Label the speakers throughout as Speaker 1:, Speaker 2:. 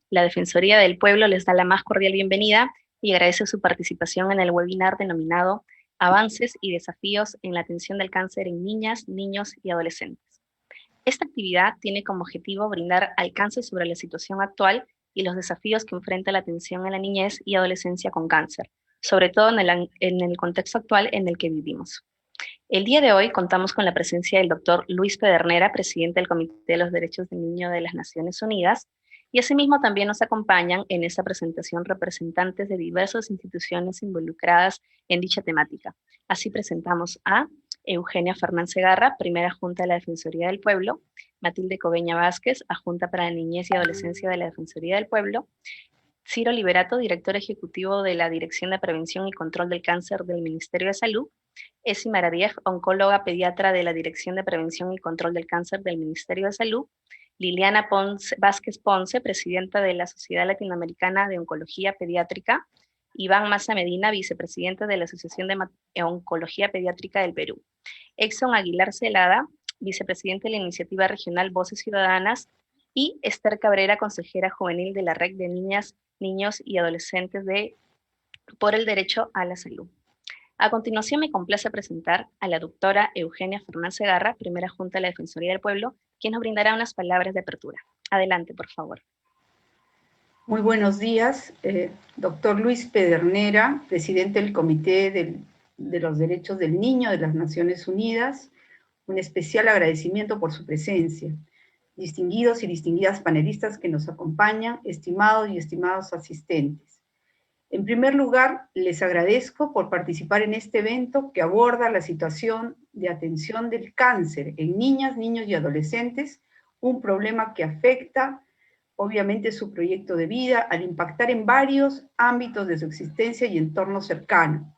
Speaker 1: La Defensoría del Pueblo les da la más cordial bienvenida y agradece su participación en el webinar denominado Avances y desafíos en la atención del cáncer en niñas, niños y adolescentes. Esta actividad tiene como objetivo brindar alcance sobre la situación actual y los desafíos que enfrenta la atención a la niñez y adolescencia con cáncer, sobre todo en el contexto actual en el que vivimos. El día de hoy contamos con la presencia del doctor Luis Pedernera, presidente del Comité de los Derechos del Niño de las Naciones Unidas, y asimismo también nos acompañan en esta presentación representantes de diversas instituciones involucradas en dicha temática. Así presentamos a Eugenia Fernández Segarra, primera Junta de la Defensoría del Pueblo, Matilde Cobeña Vázquez, Adjunta para la Niñez y Adolescencia de la Defensoría del Pueblo, Ciro Liberato, director ejecutivo de la Dirección de Prevención y Control del Cáncer del Ministerio de Salud, Esi Maradiev, oncóloga pediatra de la Dirección de Prevención y Control del Cáncer del Ministerio de Salud, Liliana Vázquez Ponce, presidenta de la Sociedad Latinoamericana de Oncología Pediátrica, Iván Maza Medina, vicepresidente de la Asociación de Oncología Pediátrica del Perú, Exxon Aguilar Celada, vicepresidente de la Iniciativa Regional Voces Ciudadanas, y Esther Cabrera, consejera juvenil de la Red de Niñas, Niños y Adolescentes por el Derecho a la Salud. A continuación me complace presentar a la doctora Eugenia Fernández Segarra, primera Junta de la Defensoría del Pueblo, quien nos brindará unas palabras de apertura. Adelante, por favor.
Speaker 2: Muy buenos días, doctor Luis Pedernera, presidente del Comité de los Derechos del Niño de las Naciones Unidas. Un especial agradecimiento por su presencia. Distinguidos y distinguidas panelistas que nos acompañan, estimados y estimados asistentes. En primer lugar, les agradezco por participar en este evento que aborda la situación de atención del cáncer en niñas, niños y adolescentes, un problema que afecta obviamente su proyecto de vida al impactar en varios ámbitos de su existencia y entorno cercano.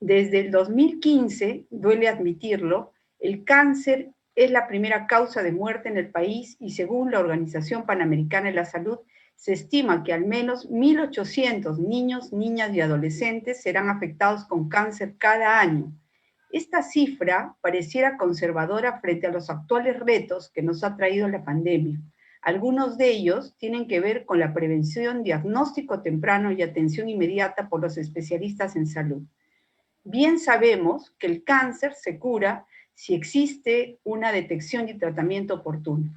Speaker 2: Desde el 2015, duele admitirlo, el cáncer es la primera causa de muerte en el país y según la Organización Panamericana de la Salud, se estima que al menos 1.800 niños, niñas y adolescentes serán afectados con cáncer cada año. Esta cifra pareciera conservadora frente a los actuales retos que nos ha traído la pandemia. Algunos de ellos tienen que ver con la prevención, diagnóstico temprano y atención inmediata por los especialistas en salud. Bien sabemos que el cáncer se cura si existe una detección y tratamiento oportuno.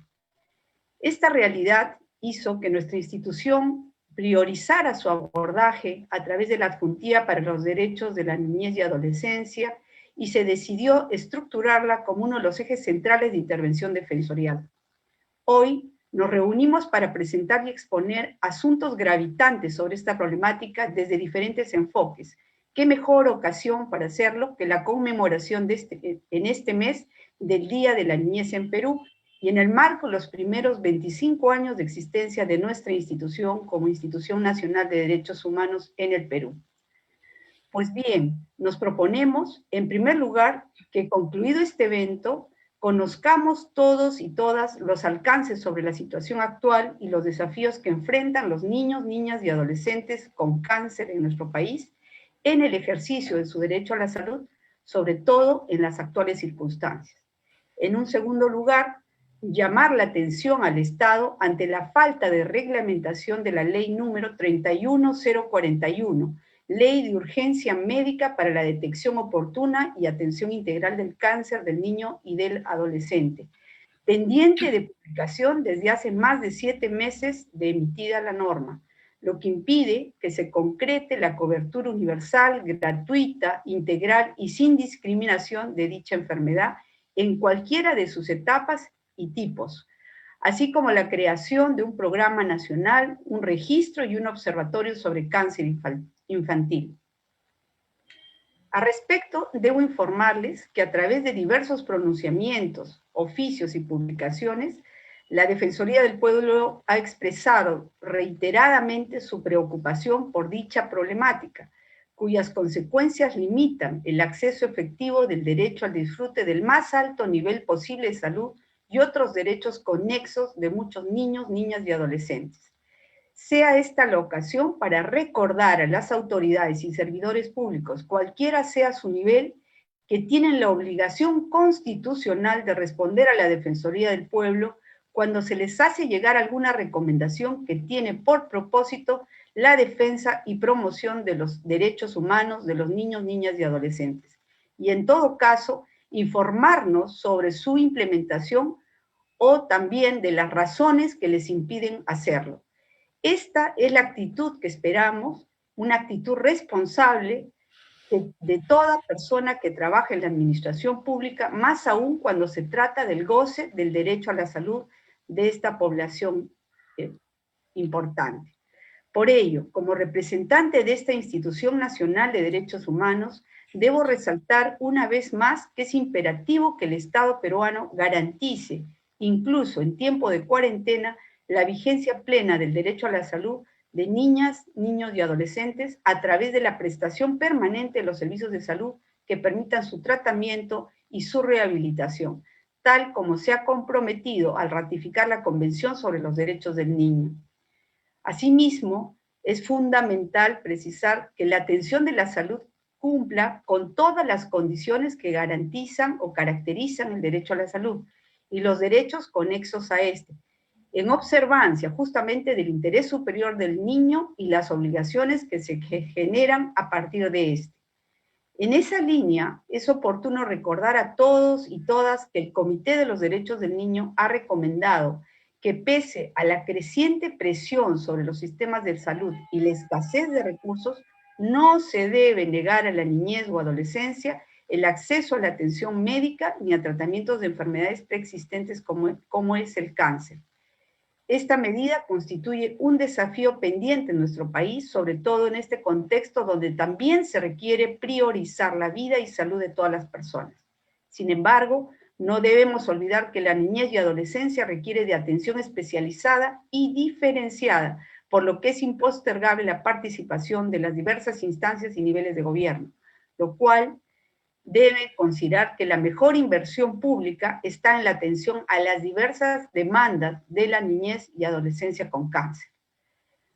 Speaker 2: Esta realidad hizo que nuestra institución priorizara su abordaje a través de la Adjuntía para los Derechos de la Niñez y Adolescencia y se decidió estructurarla como uno de los ejes centrales de intervención defensorial. Hoy nos reunimos para presentar y exponer asuntos gravitantes sobre esta problemática desde diferentes enfoques. ¿Qué mejor ocasión para hacerlo que la conmemoración en este mes del Día de la Niñez en Perú y en el marco de los primeros 25 años de existencia de nuestra institución como Institución Nacional de Derechos Humanos en el Perú? Pues bien, nos proponemos, en primer lugar, que concluido este evento, conozcamos todos y todas los alcances sobre la situación actual y los desafíos que enfrentan los niños, niñas y adolescentes con cáncer en nuestro país en el ejercicio de su derecho a la salud, sobre todo en las actuales circunstancias. En un segundo lugar, llamar la atención al Estado ante la falta de reglamentación de la ley número 31041, Ley de Urgencia Médica para la Detección Oportuna y Atención Integral del Cáncer del Niño y del Adolescente, pendiente de publicación desde hace más de 7 meses de emitida la norma, lo que impide que se concrete la cobertura universal, gratuita, integral y sin discriminación de dicha enfermedad en cualquiera de sus etapas y tipos, así como la creación de un programa nacional, un registro y un observatorio sobre cáncer infantil. Al respecto, debo informarles que a través de diversos pronunciamientos, oficios y publicaciones, la Defensoría del Pueblo ha expresado reiteradamente su preocupación por dicha problemática, cuyas consecuencias limitan el acceso efectivo del derecho al disfrute del más alto nivel posible de salud y otros derechos conexos de muchos niños, niñas y adolescentes. Sea esta la ocasión para recordar a las autoridades y servidores públicos, cualquiera sea su nivel, que tienen la obligación constitucional de responder a la Defensoría del Pueblo cuando se les hace llegar alguna recomendación que tiene por propósito la defensa y promoción de los derechos humanos de los niños, niñas y adolescentes. Y en todo caso, informarnos sobre su implementación o también de las razones que les impiden hacerlo. Esta es la actitud que esperamos, una actitud responsable de toda persona que trabaja en la administración pública, más aún cuando se trata del goce del derecho a la salud de esta población importante. Por ello, como representante de esta Institución Nacional de Derechos Humanos, debo resaltar una vez más que es imperativo que el Estado peruano garantice, incluso en tiempo de cuarentena, la vigencia plena del derecho a la salud de niñas, niños y adolescentes a través de la prestación permanente de los servicios de salud que permitan su tratamiento y su rehabilitación, tal como se ha comprometido al ratificar la Convención sobre los Derechos del Niño. Asimismo, es fundamental precisar que la atención de la salud cumpla con todas las condiciones que garantizan o caracterizan el derecho a la salud y los derechos conexos a este, en observancia justamente del interés superior del niño y las obligaciones que se generan a partir de este. En esa línea, es oportuno recordar a todos y todas que el Comité de los Derechos del Niño ha recomendado que pese a la creciente presión sobre los sistemas de salud y la escasez de recursos, no se debe negar a la niñez o adolescencia el acceso a la atención médica ni a tratamientos de enfermedades preexistentes como es el cáncer. Esta medida constituye un desafío pendiente en nuestro país, sobre todo en este contexto donde también se requiere priorizar la vida y salud de todas las personas. Sin embargo, no debemos olvidar que la niñez y adolescencia requiere de atención especializada y diferenciada, por lo que es impostergable la participación de las diversas instancias y niveles de gobierno, lo cual debe considerar que la mejor inversión pública está en la atención a las diversas demandas de la niñez y adolescencia con cáncer.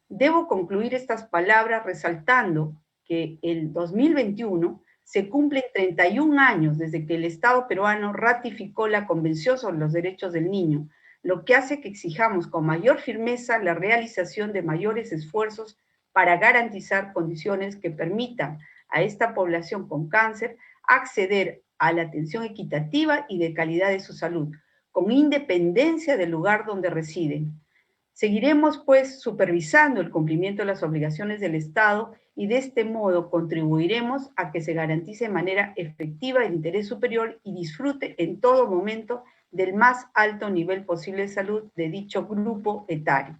Speaker 2: Debo concluir estas palabras resaltando que el 2021 se cumplen 31 años desde que el Estado peruano ratificó la Convención sobre los Derechos del Niño, lo que hace que exijamos con mayor firmeza la realización de mayores esfuerzos para garantizar condiciones que permitan a esta población con cáncer acceder a la atención equitativa y de calidad de su salud, con independencia del lugar donde residen. Seguiremos, pues, supervisando el cumplimiento de las obligaciones del Estado y de este modo contribuiremos a que se garantice de manera efectiva el interés superior y disfrute en todo momento del más alto nivel posible de salud de dicho grupo etario.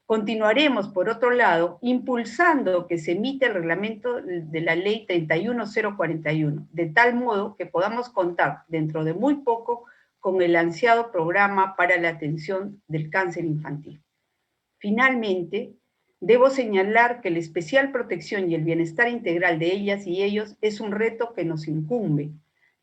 Speaker 2: Continuaremos, por otro lado, impulsando que se emita el reglamento de la ley 31041, de tal modo que podamos contar dentro de muy poco con el ansiado programa para la atención del cáncer infantil. Finalmente, debo señalar que la especial protección y el bienestar integral de ellas y ellos es un reto que nos incumbe,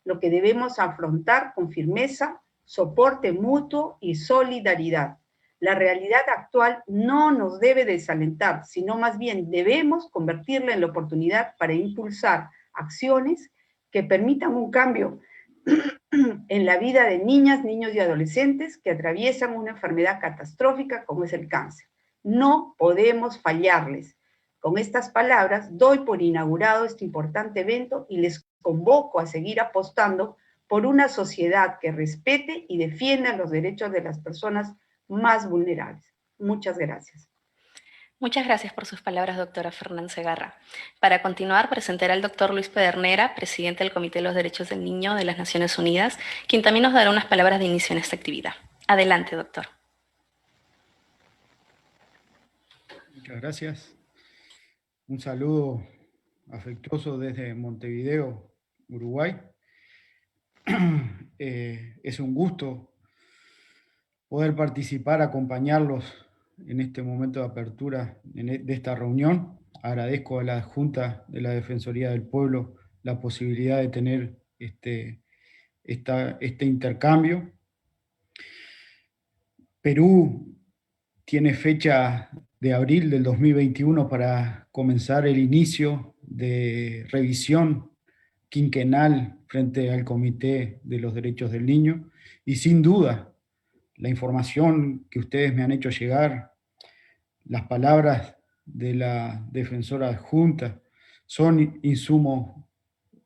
Speaker 2: lo que debemos afrontar con firmeza, soporte mutuo y solidaridad. La realidad actual no nos debe desalentar, sino más bien debemos convertirla en la oportunidad para impulsar acciones que permitan un cambio en la vida de niñas, niños y adolescentes que atraviesan una enfermedad catastrófica como es el cáncer. No podemos fallarles. Con estas palabras doy por inaugurado este importante evento y les convoco a seguir apostando por una sociedad que respete y defienda los derechos de las personas más vulnerables. Muchas gracias.
Speaker 1: Muchas gracias por sus palabras, doctora Fernán Segarra. Para continuar, presentaré al doctor Luis Pedernera, presidente del Comité de los Derechos del Niño de las Naciones Unidas, quien también nos dará unas palabras de inicio en esta actividad. Adelante, doctor.
Speaker 3: Muchas gracias. Un saludo afectuoso desde Montevideo, Uruguay. Es un gusto poder participar, acompañarlos en este momento de apertura de esta reunión. Agradezco a la Junta de la Defensoría del Pueblo la posibilidad de tener este intercambio. Perú tiene fecha de abril del 2021 para comenzar el inicio de revisión quinquenal frente al Comité de los Derechos del Niño, y sin duda la información que ustedes me han hecho llegar, las palabras de la defensora adjunta, son insumos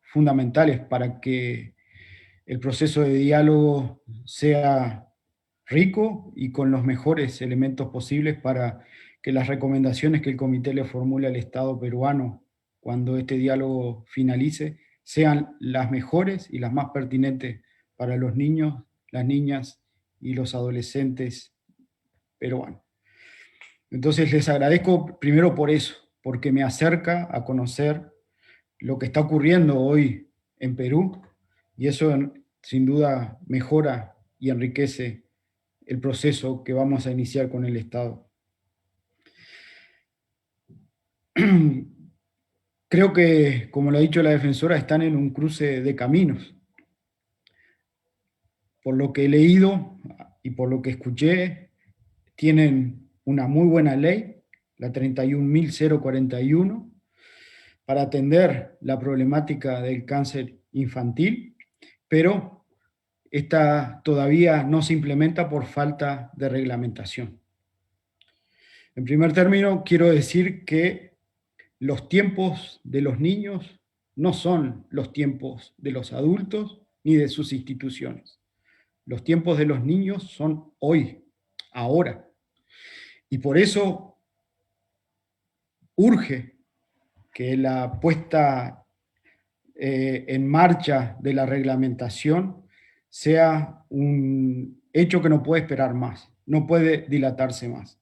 Speaker 3: fundamentales para que el proceso de diálogo sea rico y con los mejores elementos posibles para que las recomendaciones que el comité le formule al Estado peruano cuando este diálogo finalice sean las mejores y las más pertinentes para los niños, las niñas y los adolescentes peruanos. Entonces les agradezco primero por eso, porque me acerca a conocer lo que está ocurriendo hoy en Perú, y eso sin duda mejora y enriquece el proceso que vamos a iniciar con el Estado. Creo que, como lo ha dicho la defensora, están en un cruce de caminos. Por lo que he leído y por lo que escuché, tienen una muy buena ley, la 31.041, para atender la problemática del cáncer infantil, pero esta todavía no se implementa por falta de reglamentación. En primer término, quiero decir que los tiempos de los niños no son los tiempos de los adultos ni de sus instituciones. Los tiempos de los niños son hoy, ahora. Y por eso urge que la puesta en marcha de la reglamentación sea un hecho que no puede esperar más, no puede dilatarse más.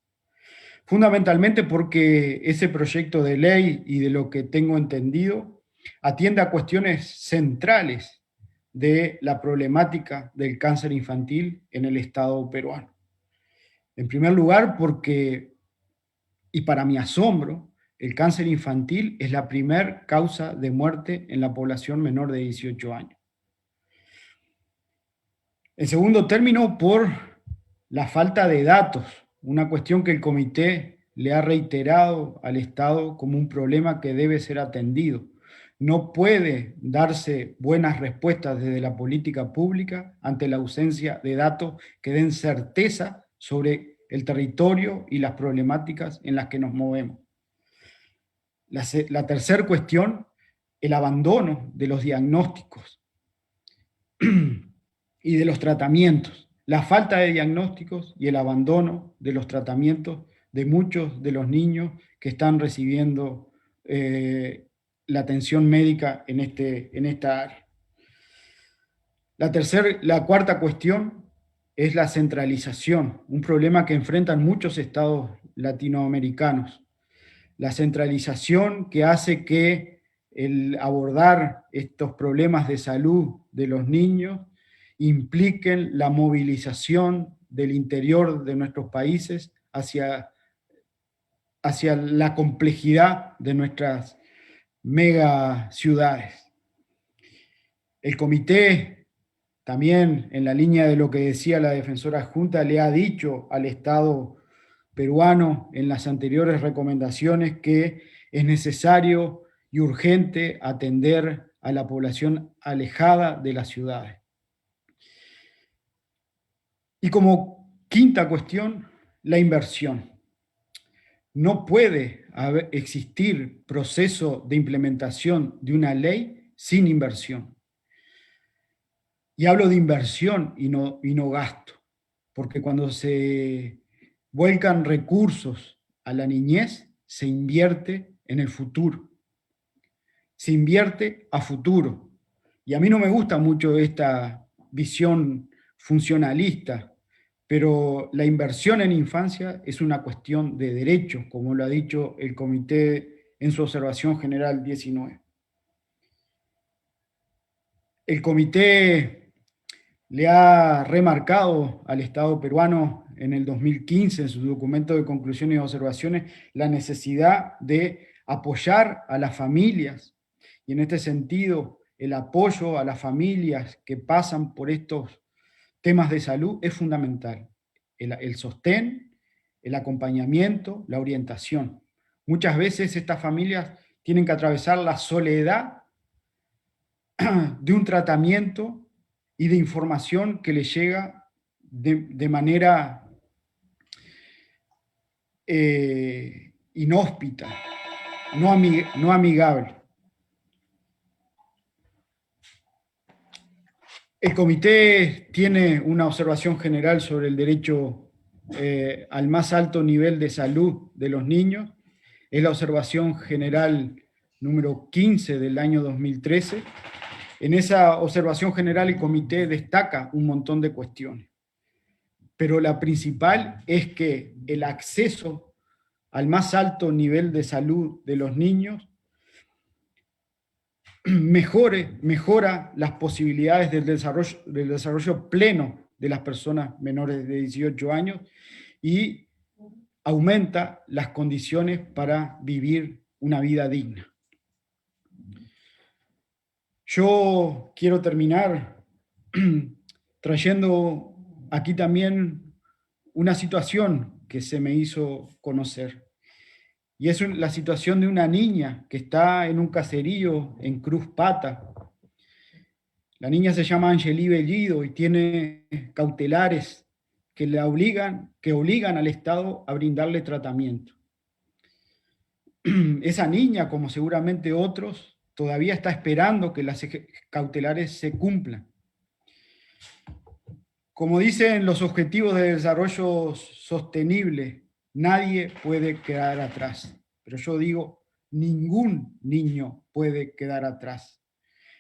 Speaker 3: Fundamentalmente porque ese proyecto de ley, y de lo que tengo entendido, atiende a cuestiones centrales de la problemática del cáncer infantil en el Estado peruano. En primer lugar, porque, y para mi asombro, el cáncer infantil es la primer causa de muerte en la población menor de 18 años. En segundo término, por la falta de datos, una cuestión que el comité le ha reiterado al Estado como un problema que debe ser atendido. No puede darse buenas respuestas desde la política pública ante la ausencia de datos que den certeza sobre el territorio y las problemáticas en las que nos movemos. La tercera cuestión, el abandono de los diagnósticos y de los tratamientos, la falta de diagnósticos y el abandono de los tratamientos de muchos de los niños que están recibiendo la atención médica en esta área. La cuarta cuestión es la centralización, un problema que enfrentan muchos estados latinoamericanos. La centralización que hace que el abordar estos problemas de salud de los niños impliquen la movilización del interior de nuestros países hacia la complejidad de nuestras mega ciudades. El comité, también en la línea de lo que decía la defensora adjunta, le ha dicho al Estado peruano en las anteriores recomendaciones que es necesario y urgente atender a la población alejada de las ciudades. Y como quinta cuestión, la inversión. No puede existir proceso de implementación de una ley sin inversión. Y hablo de inversión y no gasto, porque cuando se vuelcan recursos a la niñez, se invierte en el futuro. Se invierte a futuro. Y a mí no me gusta mucho esta visión funcionalista, pero la inversión en infancia es una cuestión de derechos, como lo ha dicho el comité en su observación general 19. El comité le ha remarcado al Estado peruano en el 2015, en su documento de conclusiones y observaciones, la necesidad de apoyar a las familias. Y en este sentido, el apoyo a las familias que pasan por estos temas de salud es fundamental. El sostén, el acompañamiento, la orientación. Muchas veces estas familias tienen que atravesar la soledad de un tratamiento y de información que les llega de manera inhóspita, no amigable. El comité tiene una observación general sobre el derecho al más alto nivel de salud de los niños. Es la observación general número 15 del año 2013. En esa observación general el comité destaca un montón de cuestiones, pero la principal es que el acceso al más alto nivel de salud de los niños mejora las posibilidades del desarrollo pleno de las personas menores de 18 años y aumenta las condiciones para vivir una vida digna. Yo quiero terminar trayendo aquí también una situación que se me hizo conocer. Y es la situación de una niña que está en un caserío en Cruz Pata. La niña se llama Angeli Bellido y tiene cautelares que obligan al Estado a brindarle tratamiento. Esa niña, como seguramente otros, todavía está esperando que las cautelares se cumplan. Como dicen los Objetivos de Desarrollo Sostenible, nadie puede quedar atrás. Pero yo digo, ningún niño puede quedar atrás.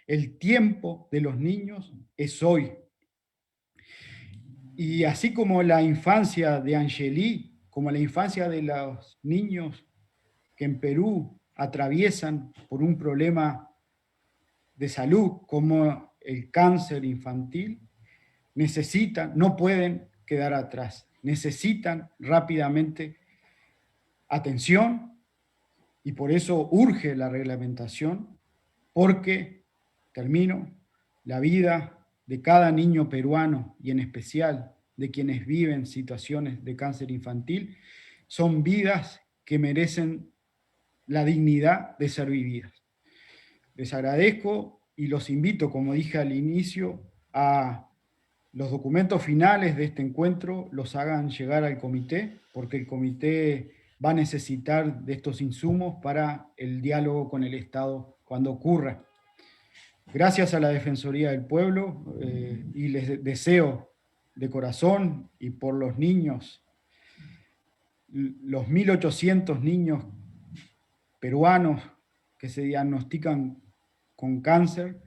Speaker 3: El tiempo de los niños es hoy. Y así como la infancia de Angeli, como la infancia de los niños que en Perú atraviesan por un problema de salud como el cáncer infantil, no pueden quedar atrás, necesitan rápidamente atención y por eso urge la reglamentación, porque, termino, la vida de cada niño peruano y en especial de quienes viven situaciones de cáncer infantil son vidas que merecen la dignidad de ser vividas. Les agradezco y los invito, como dije al inicio, a los documentos finales de este encuentro los hagan llegar al comité, porque el comité va a necesitar de estos insumos para el diálogo con el Estado cuando ocurra. Gracias a la Defensoría del Pueblo y les deseo de corazón y por los niños, los 1.800 niños peruanos que se diagnostican con cáncer,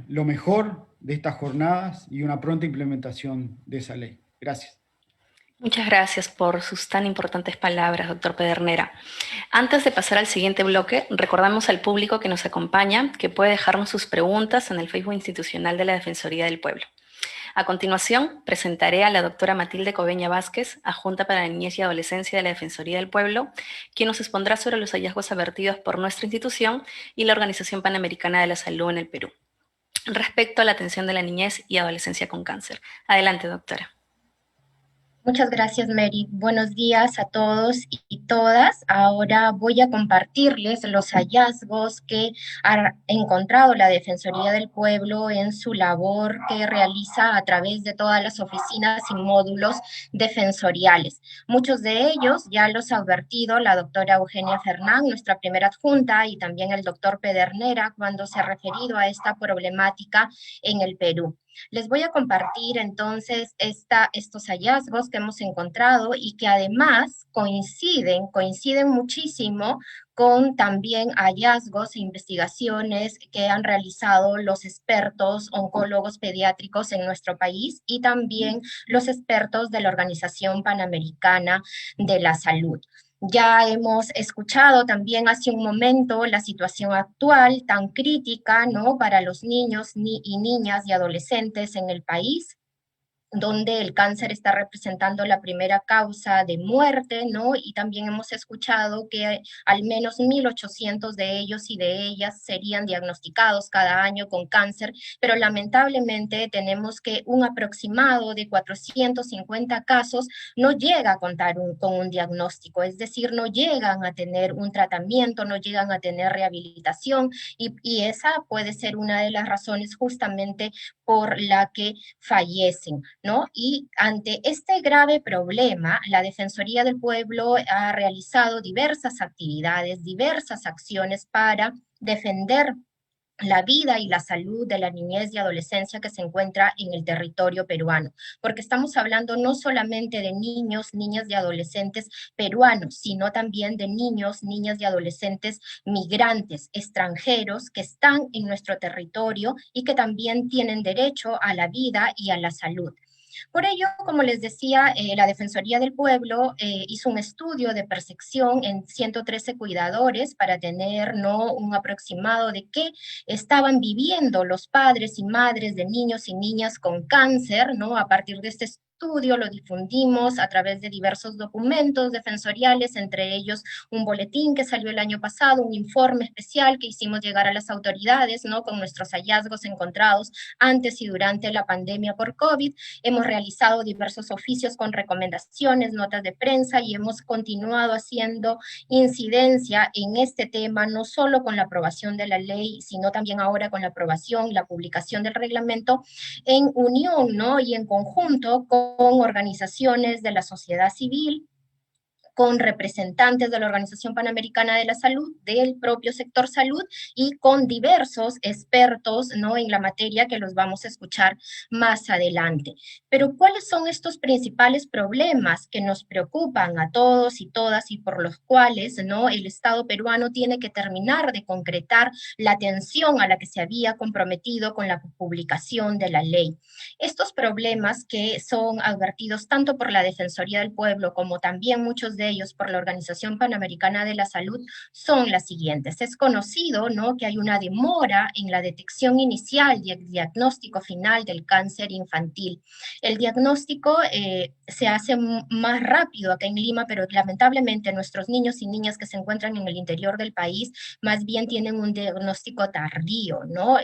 Speaker 3: lo mejor de estas jornadas y una pronta implementación de esa ley. Gracias.
Speaker 1: Muchas gracias por sus tan importantes palabras, doctor Pedernera. Antes de pasar al siguiente bloque, recordamos al público que nos acompaña que puede dejarnos sus preguntas en el Facebook institucional de la Defensoría del Pueblo. A continuación, presentaré a la doctora Matilde Cobeña Vázquez, adjunta para la Niñez y Adolescencia de la Defensoría del Pueblo, quien nos expondrá sobre los hallazgos advertidos por nuestra institución y la Organización Panamericana de la Salud en el Perú, respecto a la atención de la niñez y adolescencia con cáncer. Adelante, doctora.
Speaker 4: Muchas gracias, Mary. Buenos días a todos y todas. Ahora voy a compartirles los hallazgos que ha encontrado la Defensoría del Pueblo en su labor que realiza a través de todas las oficinas y módulos defensoriales. Muchos de ellos ya los ha advertido la doctora Eugenia Fernán, nuestra primera adjunta, y también el doctor Pedernera cuando se ha referido a esta problemática en el Perú. Les voy a compartir entonces estos hallazgos que hemos encontrado y que además coinciden muchísimo con también hallazgos e investigaciones que han realizado los expertos oncólogos pediátricos en nuestro país y también los expertos de la Organización Panamericana de la Salud. Ya hemos escuchado también hace un momento la situación actual tan crítica, ¿no?, para los niños y niñas y adolescentes en el país, donde el cáncer está representando la primera causa de muerte, ¿no? Y también hemos escuchado que al menos 1.800 de ellos y de ellas serían diagnosticados cada año con cáncer, pero lamentablemente tenemos que un aproximado de 450 casos no llega a contar con un diagnóstico, es decir, no llegan a tener un tratamiento, no llegan a tener rehabilitación, y esa puede ser una de las razones justamente por la que fallecen. ¿no? Y ante este grave problema, la Defensoría del Pueblo ha realizado diversas actividades, diversas acciones para defender la vida y la salud de la niñez y adolescencia que se encuentra en el territorio peruano, porque estamos hablando no solamente de niños, niñas y adolescentes peruanos, sino también de niños, niñas y adolescentes migrantes, extranjeros que están en nuestro territorio y que también tienen derecho a la vida y a la salud. Por ello, como les decía, la Defensoría del Pueblo hizo un estudio de percepción en 113 cuidadores para tener, ¿no?, un aproximado de qué estaban viviendo los padres y madres de niños y niñas con cáncer, ¿no? A partir de este estudio lo difundimos a través de diversos documentos defensoriales, entre ellos un boletín que salió el año pasado, un informe especial que hicimos llegar a las autoridades, ¿no?, con nuestros hallazgos encontrados antes y durante la pandemia por COVID. Hemos realizado diversos oficios con recomendaciones, notas de prensa, y hemos continuado haciendo incidencia en este tema, no solo con la aprobación de la ley, sino también ahora con la aprobación y la publicación del reglamento, en unión, ¿no?, y en conjunto con organizaciones de la sociedad civil, con representantes de la Organización Panamericana de la Salud, del propio sector salud, y con diversos expertos, ¿no?, en la materia, que los vamos a escuchar más adelante. Pero ¿cuáles son estos principales problemas que nos preocupan a todos y todas, y por los cuales, ¿no?, el Estado peruano tiene que terminar de concretar la atención a la que se había comprometido con la publicación de la ley? Estos problemas, que son advertidos tanto por la Defensoría del Pueblo como también muchos de ellos por la Organización Panamericana de la Salud, son las siguientes. Es conocido, ¿no?, que hay una demora en la detección inicial y el diagnóstico final del cáncer infantil. El diagnóstico se hace más rápido acá en Lima, pero lamentablemente nuestros niños y niñas que se encuentran en el interior del país más bien tienen un diagnóstico tardío, ¿no?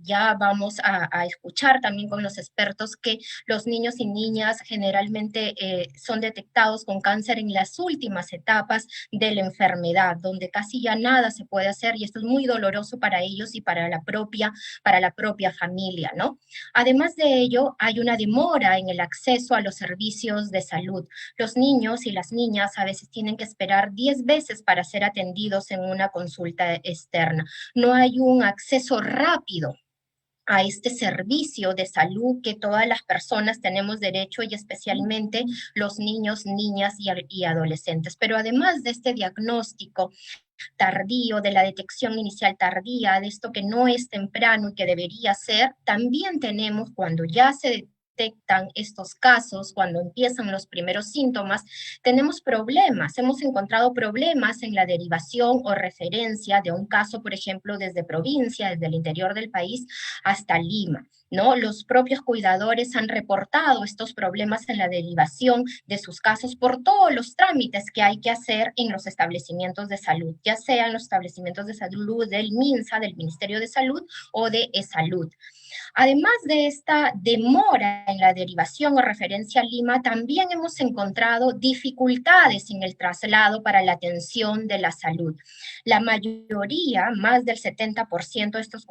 Speaker 4: Ya vamos a escuchar también con los expertos que los niños y niñas generalmente son detectados con cáncer en las últimas etapas de la enfermedad, donde casi ya nada se puede hacer, y esto es muy doloroso para ellos y para la propia familia, ¿no? Además de ello, hay una demora en el acceso a los servicios de salud. Los niños y las niñas a veces tienen que esperar 10 veces para ser atendidos en una consulta externa. No hay un acceso rápido a este servicio de salud que todas las personas tenemos derecho, y especialmente los niños, niñas y adolescentes. Pero además de este diagnóstico tardío, de la detección inicial tardía, de esto que no es temprano y que debería ser, también tenemos, cuando ya se detectan estos casos, cuando empiezan los primeros síntomas, tenemos problemas. Hemos encontrado problemas en la derivación o referencia de un caso, por ejemplo, desde provincia, desde el interior del país hasta Lima, ¿no? Los propios cuidadores han reportado estos problemas en la derivación de sus casos por todos los trámites que hay que hacer en los establecimientos de salud, ya sean los establecimientos de salud del MINSA, del Ministerio de Salud, o de eSalud. Además de esta demora en la derivación o referencia a Lima, también hemos encontrado dificultades en el traslado para la atención de la salud. La mayoría, más del 70% de estos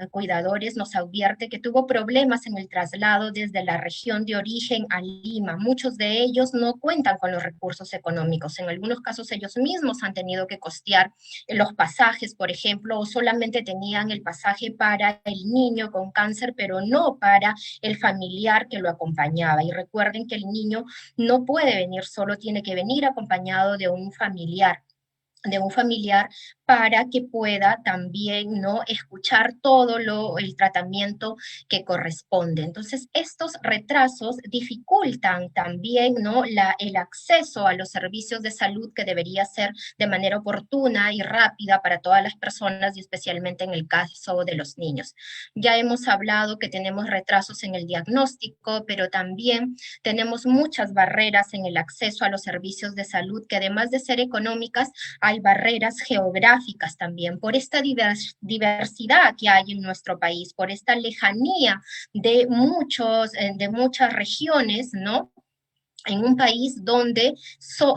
Speaker 4: cuidadores, nos advierte que tuvo problemas en el traslado desde la región de origen a Lima. Muchos de ellos no cuentan con los recursos económicos. En algunos casos ellos mismos han tenido que costear los pasajes, por ejemplo, o solamente tenían el pasaje para el niño con cáncer, pero no para el familiar que lo acompañaba. Y recuerden que el niño no puede venir solo, tiene que venir acompañado de un familiar para que pueda también, ¿no?, escuchar todo el tratamiento que corresponde. Entonces, estos retrasos dificultan también, ¿no?, el acceso a los servicios de salud, que debería ser de manera oportuna y rápida para todas las personas, y especialmente en el caso de los niños. Ya hemos hablado que tenemos retrasos en el diagnóstico, pero también tenemos muchas barreras en el acceso a los servicios de salud, que además de ser económicas, hay barreras geográficas también, por esta diversidad que hay en nuestro país, por esta lejanía de muchas regiones, ¿no?, en un país donde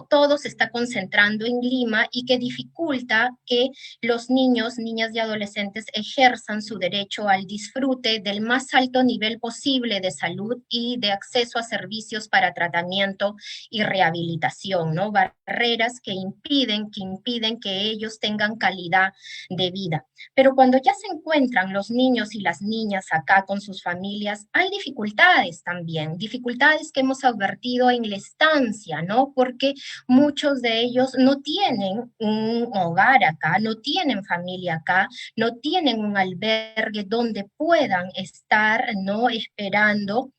Speaker 4: todo se está concentrando en Lima y que dificulta que los niños, niñas y adolescentes ejerzan su derecho al disfrute del más alto nivel posible de salud y de acceso a servicios para tratamiento y rehabilitación, ¿no? Barreras que impiden que ellos tengan calidad de vida. Pero cuando ya se encuentran los niños y las niñas acá con sus familias, hay dificultades también, dificultades que hemos advertido en la estancia, ¿no? Porque muchos de ellos no tienen un hogar acá, no tienen familia acá, no tienen un albergue donde puedan estar, ¿no? Esperando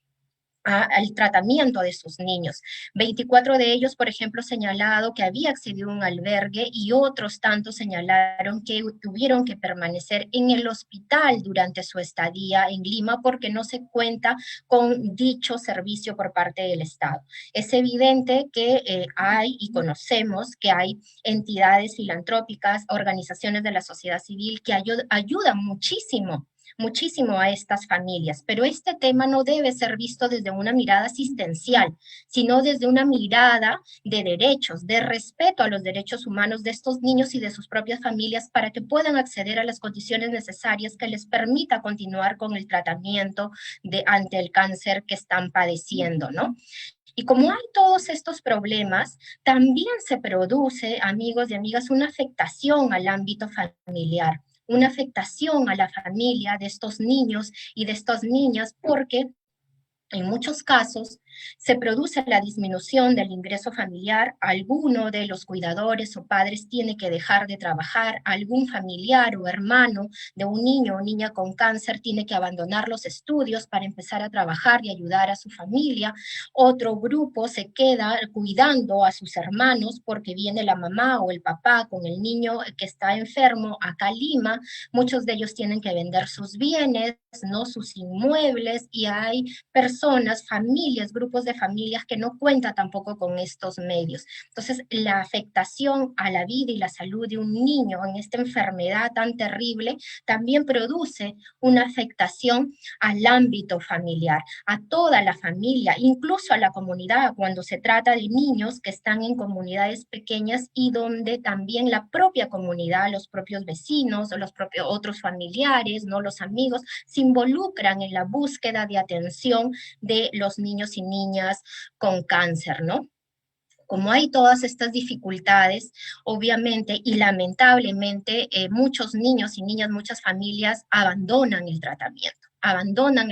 Speaker 4: al tratamiento de sus niños. 24 de ellos, por ejemplo, señalado que había accedido a un albergue y otros tantos señalaron que tuvieron que permanecer en el hospital durante su estadía en Lima porque no se cuenta con dicho servicio por parte del Estado. Es evidente que hay y conocemos que hay entidades filantrópicas, organizaciones de la sociedad civil que ayudan muchísimo a estas familias, pero este tema no debe ser visto desde una mirada asistencial, sino desde una mirada de derechos, de respeto a los derechos humanos de estos niños y de sus propias familias para que puedan acceder a las condiciones necesarias que les permita continuar con el tratamiento ante el cáncer que están padeciendo, ¿no? Y como hay todos estos problemas, también se produce, amigos y amigas, una afectación al ámbito familiar, una afectación a la familia de estos niños y de estas niñas, porque en muchos casos se produce la disminución del ingreso familiar, alguno de los cuidadores o padres tiene que dejar de trabajar, algún familiar o hermano de un niño o niña con cáncer tiene que abandonar los estudios para empezar a trabajar y ayudar a su familia, otro grupo se queda cuidando a sus hermanos porque viene la mamá o el papá con el niño que está enfermo acá a Lima, muchos de ellos tienen que vender sus bienes, ¿no? Sus inmuebles, y hay personas, familias, grupos de familias que no cuentan tampoco con estos medios. Entonces, la afectación a la vida y la salud de un niño en esta enfermedad tan terrible también produce una afectación al ámbito familiar, a toda la familia, incluso a la comunidad, cuando se trata de niños que están en comunidades pequeñas y donde también la propia comunidad, los propios vecinos, los propios otros familiares, ¿no? Los amigos, se involucran en la búsqueda de atención de los niños y niñas con cáncer, ¿no? Como hay todas estas dificultades, obviamente y lamentablemente, muchos niños y niñas, muchas familias abandonan el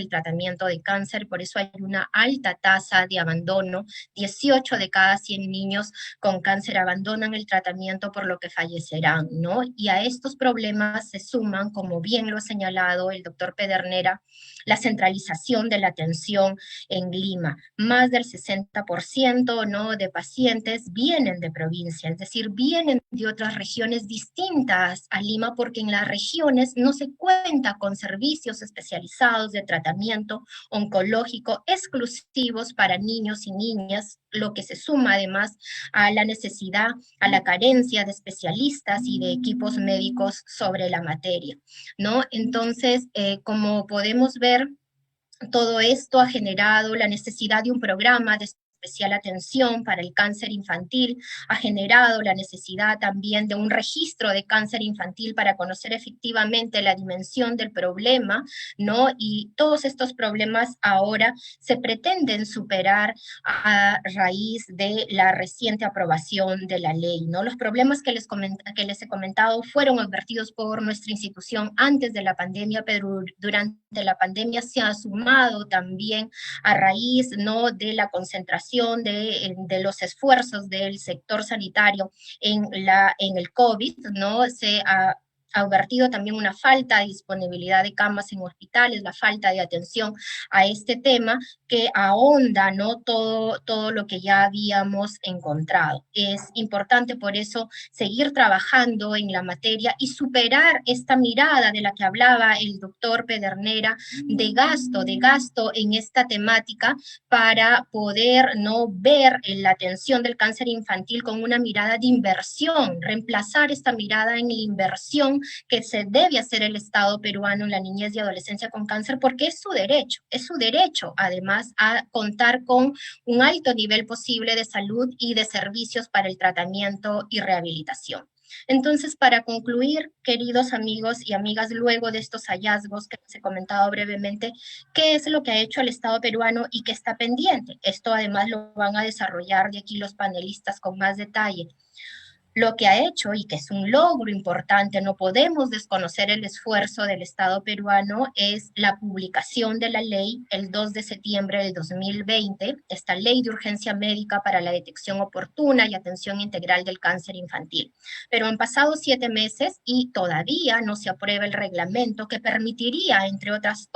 Speaker 4: tratamiento de cáncer, por eso hay una alta tasa de abandono. 18 de cada 100 niños con cáncer abandonan el tratamiento, por lo que fallecerán, ¿no? Y a estos problemas se suman, como bien lo ha señalado el doctor Pedernera, la centralización de la atención en Lima. Más del 60%, ¿no?, de pacientes vienen de provincia, es decir, vienen de otras regiones distintas a Lima, porque en las regiones no se cuenta con servicios especializados de tratamiento oncológico exclusivos para niños y niñas, lo que se suma además a la necesidad, a la carencia de especialistas y de equipos médicos sobre la materia, ¿no? Entonces, como podemos ver, todo esto ha generado la necesidad de un programa de especial atención para el cáncer infantil, ha generado la necesidad también de un registro de cáncer infantil para conocer efectivamente la dimensión del problema, ¿no? Y todos estos problemas ahora se pretenden superar a raíz de la reciente aprobación de la ley, ¿no? Los problemas que les he comentado fueron advertidos por nuestra institución antes de la pandemia, pero durante la pandemia se ha sumado también a raíz, ¿no?, de la concentración de los esfuerzos del sector sanitario en el COVID, ¿no? Se ha advertido también una falta de disponibilidad de camas en hospitales, la falta de atención a este tema que ahonda, ¿no?, todo lo que ya habíamos encontrado. Es importante por eso seguir trabajando en la materia y superar esta mirada de la que hablaba el doctor Pedernera de gasto en esta temática para poder no ver la atención del cáncer infantil con una mirada de inversión, reemplazar esta mirada en la inversión que se debe hacer el Estado peruano en la niñez y adolescencia con cáncer, porque es su derecho además a contar con un alto nivel posible de salud y de servicios para el tratamiento y rehabilitación. Entonces, para concluir, queridos amigos y amigas, luego de estos hallazgos que les he comentado brevemente, ¿qué es lo que ha hecho el Estado peruano y qué está pendiente? Esto además lo van a desarrollar de aquí los panelistas con más detalle. Lo que ha hecho, y que es un logro importante, no podemos desconocer el esfuerzo del Estado peruano, es la publicación de la ley el 2 de septiembre del 2020, esta ley de urgencia médica para la detección oportuna y atención integral del cáncer infantil. Pero han pasado 7 meses y todavía no se aprueba el reglamento que permitiría, entre otras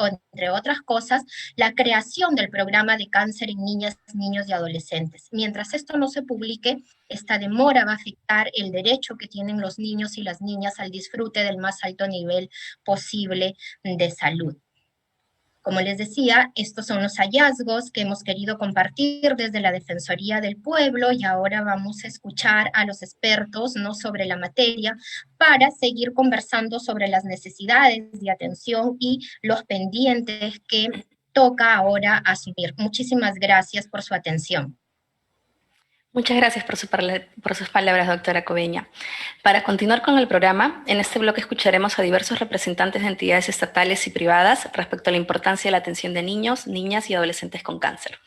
Speaker 4: cosas, la creación del programa de cáncer en niñas, niños y adolescentes. Mientras esto no se publique, esta demora va a afectar el derecho que tienen los niños y las niñas al disfrute del más alto nivel posible de salud. Como les decía, estos son los hallazgos que hemos querido compartir desde la Defensoría del Pueblo, y ahora vamos a escuchar a los expertos, ¿no?, sobre la materia para seguir conversando sobre las necesidades de atención y los pendientes que toca ahora asumir. Muchísimas gracias por su atención.
Speaker 1: Muchas gracias por sus palabras, doctora Cobeña. Para continuar con el programa, en este bloque escucharemos a diversos representantes de entidades estatales y privadas respecto a la importancia de la atención de niños, niñas y adolescentes con cáncer.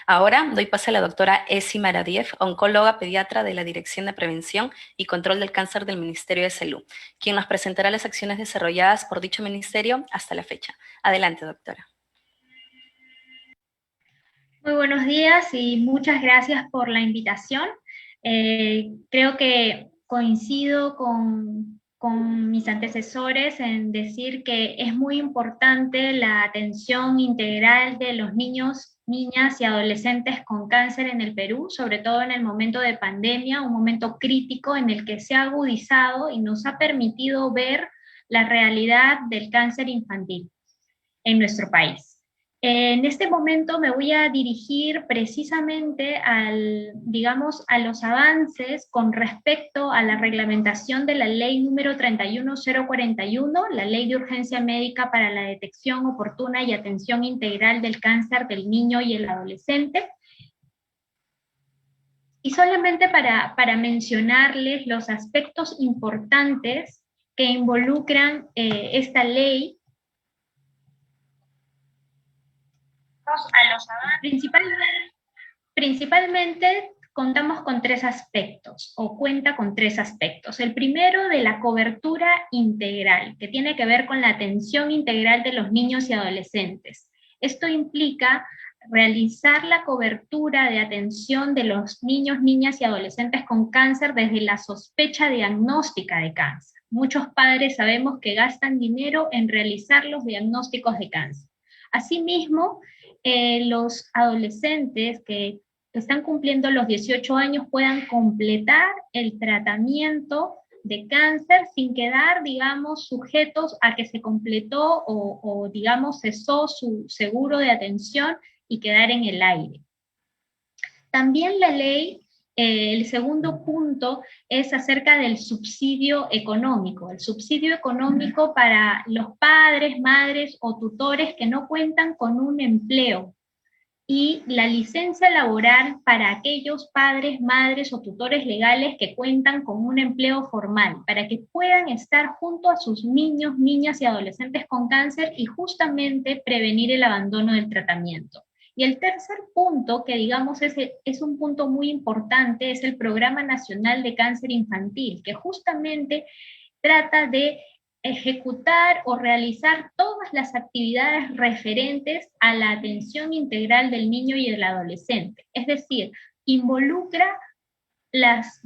Speaker 1: Ahora doy paso a la doctora Esi Maradiev, oncóloga pediatra de la Dirección de Prevención y Control del Cáncer del Ministerio de Salud, quien nos presentará las acciones desarrolladas por dicho ministerio hasta la fecha. Adelante, doctora.
Speaker 5: Muy buenos días y muchas gracias por la invitación. Creo que coincido con mis antecesores en decir que es muy importante la atención integral de los niños, niñas y adolescentes con cáncer en el Perú, sobre todo en el momento de pandemia, un momento crítico en el que se ha agudizado y nos ha permitido ver la realidad del cáncer infantil en nuestro país. En este momento me voy a dirigir precisamente a los avances con respecto a la reglamentación de la ley número 31041, la ley de urgencia médica para la detección oportuna y atención integral del cáncer del niño y el adolescente. Y solamente para mencionarles los aspectos importantes que involucran esta ley, principalmente contamos con 3 aspectos, o cuenta con 3 aspectos. El primero, de la cobertura integral, que tiene que ver con la atención integral de los niños y adolescentes. Esto implica realizar la cobertura de atención de los niños, niñas y adolescentes con cáncer desde la sospecha diagnóstica de cáncer. Muchos padres sabemos que gastan dinero en realizar los diagnósticos de cáncer. Asimismo, los adolescentes que están cumpliendo los 18 años puedan completar el tratamiento de cáncer sin quedar, digamos, sujetos a que se completó o digamos, cesó su seguro de atención y quedar en el aire. También la ley, el segundo punto es acerca del subsidio económico. El subsidio económico para los padres, madres o tutores que no cuentan con un empleo, y la licencia laboral para aquellos padres, madres o tutores legales que cuentan con un empleo formal, para que puedan estar junto a sus niños, niñas y adolescentes con cáncer y justamente prevenir el abandono del tratamiento. Y el tercer punto, que digamos es un punto muy importante, es el Programa Nacional de Cáncer Infantil, que justamente trata de ejecutar o realizar todas las actividades referentes a la atención integral del niño y del adolescente. Es decir, involucra los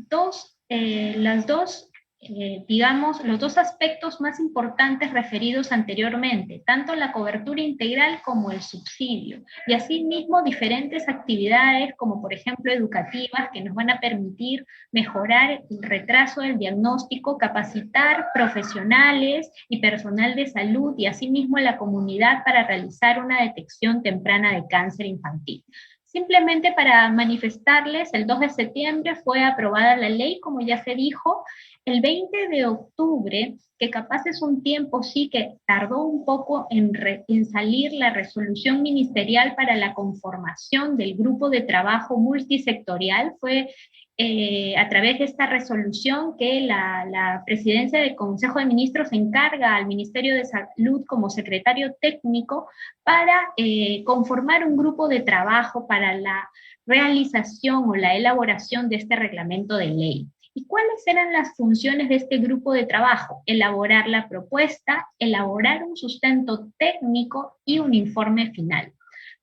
Speaker 5: dos aspectos más importantes referidos anteriormente, tanto la cobertura integral como el subsidio, y asimismo diferentes actividades como por ejemplo educativas que nos van a permitir mejorar el retraso del diagnóstico, capacitar profesionales y personal de salud y asimismo la comunidad para realizar una detección temprana de cáncer infantil. Simplemente para manifestarles, el 2 de septiembre fue aprobada la ley, como ya se dijo. El 20 de octubre, que capaz es un tiempo, sí, que tardó un poco en salir la resolución ministerial para la conformación del grupo de trabajo multisectorial, fue a través de esta resolución que la presidencia del Consejo de Ministros encarga al Ministerio de Salud como secretario técnico para conformar un grupo de trabajo para la realización o la elaboración de este reglamento de ley. ¿Y cuáles eran las funciones de este grupo de trabajo? Elaborar la propuesta, elaborar un sustento técnico y un informe final.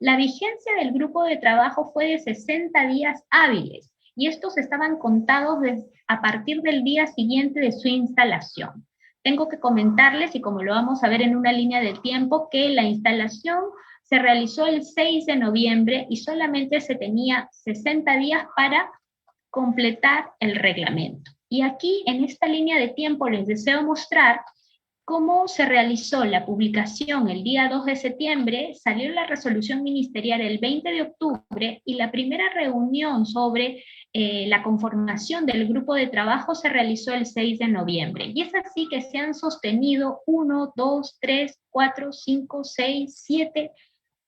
Speaker 5: La vigencia del grupo de trabajo fue de 60 días hábiles, y estos estaban contados a partir del día siguiente de su instalación. Tengo que comentarles, y como lo vamos a ver en una línea de tiempo, que la instalación se realizó el 6 de noviembre y solamente se tenía 60 días para completar el reglamento. Y aquí, en esta línea de tiempo, les deseo mostrar cómo se realizó la publicación el día 2 de septiembre, salió la resolución ministerial el 20 de octubre y la primera reunión sobre la conformación del grupo de trabajo se realizó el 6 de noviembre. Y es así que se han sostenido 1, 2, 3, 4, 5, 6, 7,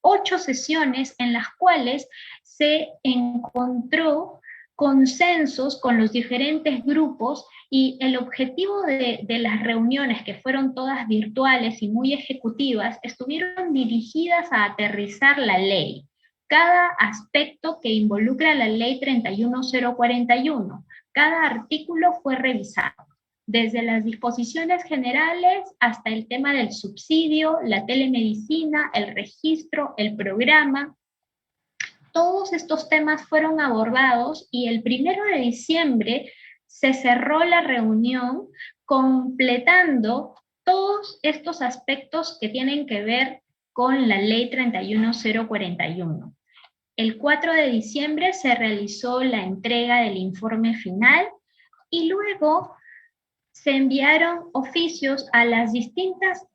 Speaker 5: 8 sesiones en las cuales se encontró consensos con los diferentes grupos, y el objetivo de las reuniones, que fueron todas virtuales y muy ejecutivas, estuvieron dirigidas a aterrizar la ley, cada aspecto que involucra la ley 31041. Cada artículo fue revisado, desde las disposiciones generales hasta el tema del subsidio, la telemedicina, el registro, el programa. Todos estos temas fueron abordados y el 1 de diciembre se cerró la reunión completando todos estos aspectos que tienen que ver con la ley 31041. El 4 de diciembre se realizó la entrega del informe final y luego se enviaron oficios a las distintas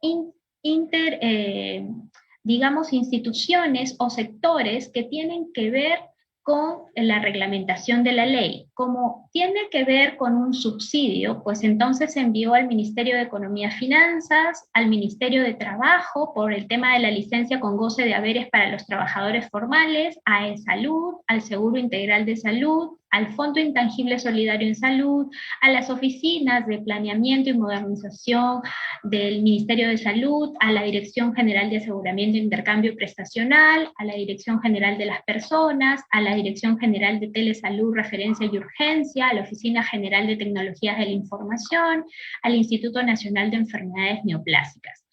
Speaker 5: instituciones o sectores que tienen que ver con la reglamentación de la ley. Como tiene que ver con un subsidio, pues entonces se envió al Ministerio de Economía y Finanzas, al Ministerio de Trabajo, por el tema de la licencia con goce de haberes para los trabajadores formales, a E-Salud, al Seguro Integral de Salud, al Fondo Intangible Solidario en Salud, a las oficinas de planeamiento y modernización del Ministerio de Salud, a la Dirección General de Aseguramiento e Intercambio Prestacional, a la Dirección General de las Personas, a la Dirección General de Telesalud, Referencia y Urgencia, a la Oficina General de Tecnologías de la Información, al Instituto Nacional de Enfermedades Neoplásicas.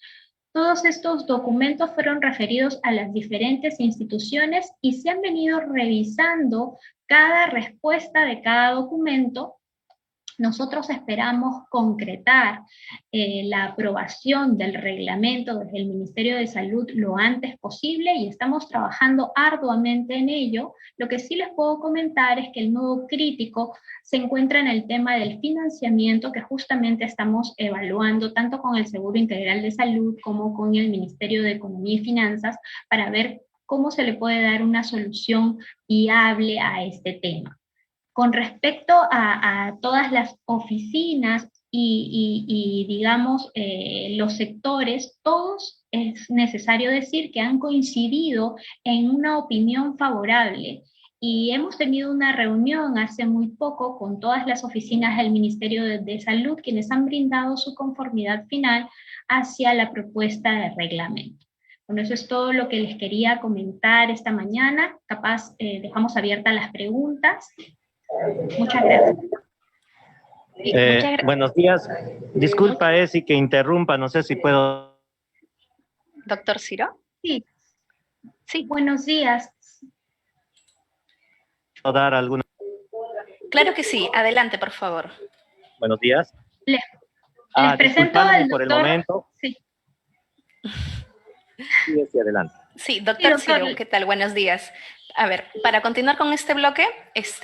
Speaker 5: Todos estos documentos fueron referidos a las diferentes instituciones y se han venido revisando cada respuesta de cada documento. Nosotros esperamos concretar la aprobación del reglamento desde el Ministerio de Salud lo antes posible y estamos trabajando arduamente en ello. Lo que sí les puedo comentar es que el nudo crítico se encuentra en el tema del financiamiento, que justamente estamos evaluando tanto con el Seguro Integral de Salud como con el Ministerio de Economía y Finanzas para ver cómo se le puede dar una solución viable a este tema. Con respecto a todas las oficinas y digamos, los sectores, todos es necesario decir que han coincidido en una opinión favorable. Y hemos tenido una reunión hace muy poco con todas las oficinas del Ministerio de Salud, quienes han brindado su conformidad final hacia la propuesta de reglamento. Bueno, eso es todo lo que les quería comentar esta mañana. Capaz dejamos abiertas las preguntas. Muchas gracias.
Speaker 6: Buenos días. Disculpa, Esi, que interrumpa, no sé si puedo.
Speaker 1: ¿Doctor Ciro?
Speaker 5: Sí.
Speaker 1: Sí.
Speaker 5: Buenos días.
Speaker 6: Dar alguna.
Speaker 1: Claro que sí, adelante, por favor.
Speaker 6: Buenos días.
Speaker 5: Les presento al
Speaker 6: por el
Speaker 5: doctor.
Speaker 6: momento.
Speaker 5: Sí.
Speaker 6: Sí, Esi, adelante.
Speaker 1: Sí, doctor Ciro, ¿qué tal? Buenos días. A ver, para continuar con este bloque,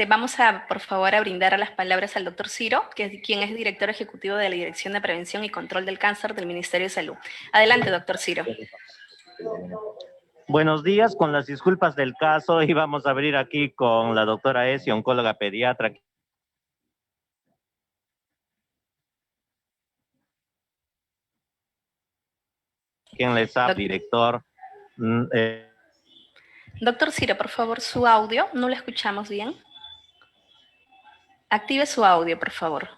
Speaker 1: vamos a, por favor, a brindar las palabras al doctor Ciro, quien es director ejecutivo de la Dirección de Prevención y Control del Cáncer del Ministerio de Salud. Adelante, doctor Ciro.
Speaker 6: Buenos días, con las disculpas del caso, y vamos a abrir aquí con la doctora Esi, oncóloga pediatra. ¿Quién les habla? Director.
Speaker 1: Doctor Ciro, por favor, su audio, no lo escuchamos bien. Active su audio, por favor.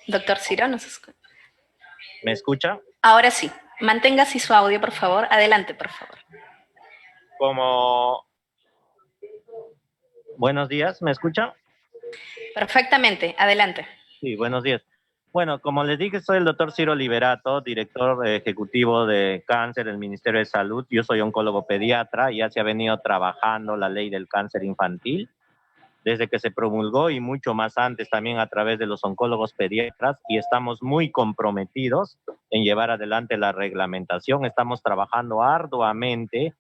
Speaker 1: Doctor Ciro, ¿nos escucha?
Speaker 6: ¿Me escucha?
Speaker 1: Ahora sí. Mantenga así su audio, por favor. Adelante, por favor.
Speaker 6: Buenos días, ¿me escucha?
Speaker 1: Perfectamente, adelante.
Speaker 6: Sí, buenos días. Bueno, como les dije, soy el doctor Ciro Liberato, director ejecutivo de cáncer del Ministerio de Salud. Yo soy oncólogo pediatra y ya se ha venido trabajando la ley del cáncer infantil desde que se promulgó y mucho más antes también a través de los oncólogos pediatras, y estamos muy comprometidos en llevar adelante la reglamentación. Estamos trabajando arduamente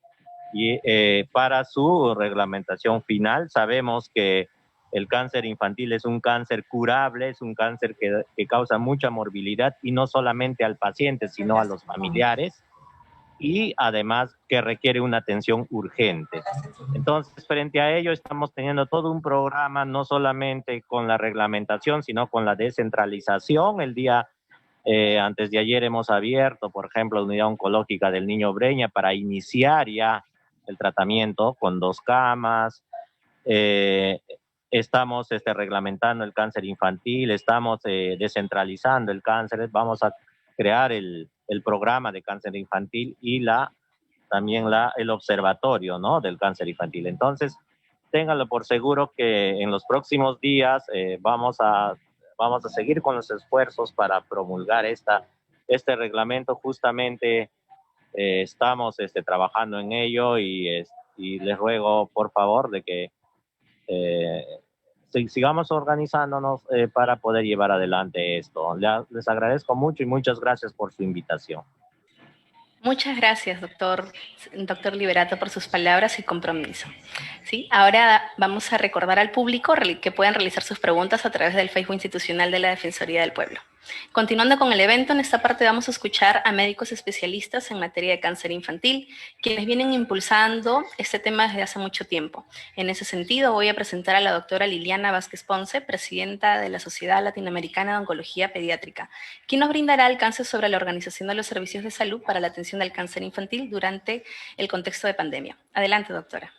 Speaker 6: para su reglamentación final. Sabemos que el cáncer infantil es un cáncer curable, es un cáncer que causa mucha morbilidad, y no solamente al paciente, sino a los familiares, y además que requiere una atención urgente. Entonces, frente a ello, estamos teniendo todo un programa, no solamente con la reglamentación, sino con la descentralización. El día antes de ayer hemos abierto, por ejemplo, la unidad oncológica del Niño Breña para iniciar ya el tratamiento con 2 camas. Estamos reglamentando el cáncer infantil, estamos descentralizando el cáncer, vamos a crear el programa de cáncer infantil y también el observatorio, ¿no?, del cáncer infantil. Entonces, ténganlo por seguro que en los próximos días vamos a seguir con los esfuerzos para promulgar este reglamento. Justamente estamos trabajando en ello, y les ruego, por favor, de que sigamos organizándonos para poder llevar adelante esto. Les agradezco mucho y muchas gracias por su invitación.
Speaker 1: Muchas gracias, doctor Liberato, por sus palabras y compromiso. ¿Sí? Ahora vamos a recordar al público que pueden realizar sus preguntas a través del Facebook institucional de la Defensoría del Pueblo. Continuando con el evento, en esta parte vamos a escuchar a médicos especialistas en materia de cáncer infantil, quienes vienen impulsando este tema desde hace mucho tiempo. En ese sentido, voy a presentar a la doctora Liliana Vázquez Ponce, presidenta de la Sociedad Latinoamericana de Oncología Pediátrica, quien nos brindará alcance sobre la organización de los servicios de salud para la atención del cáncer infantil durante el contexto de pandemia. Adelante, doctora.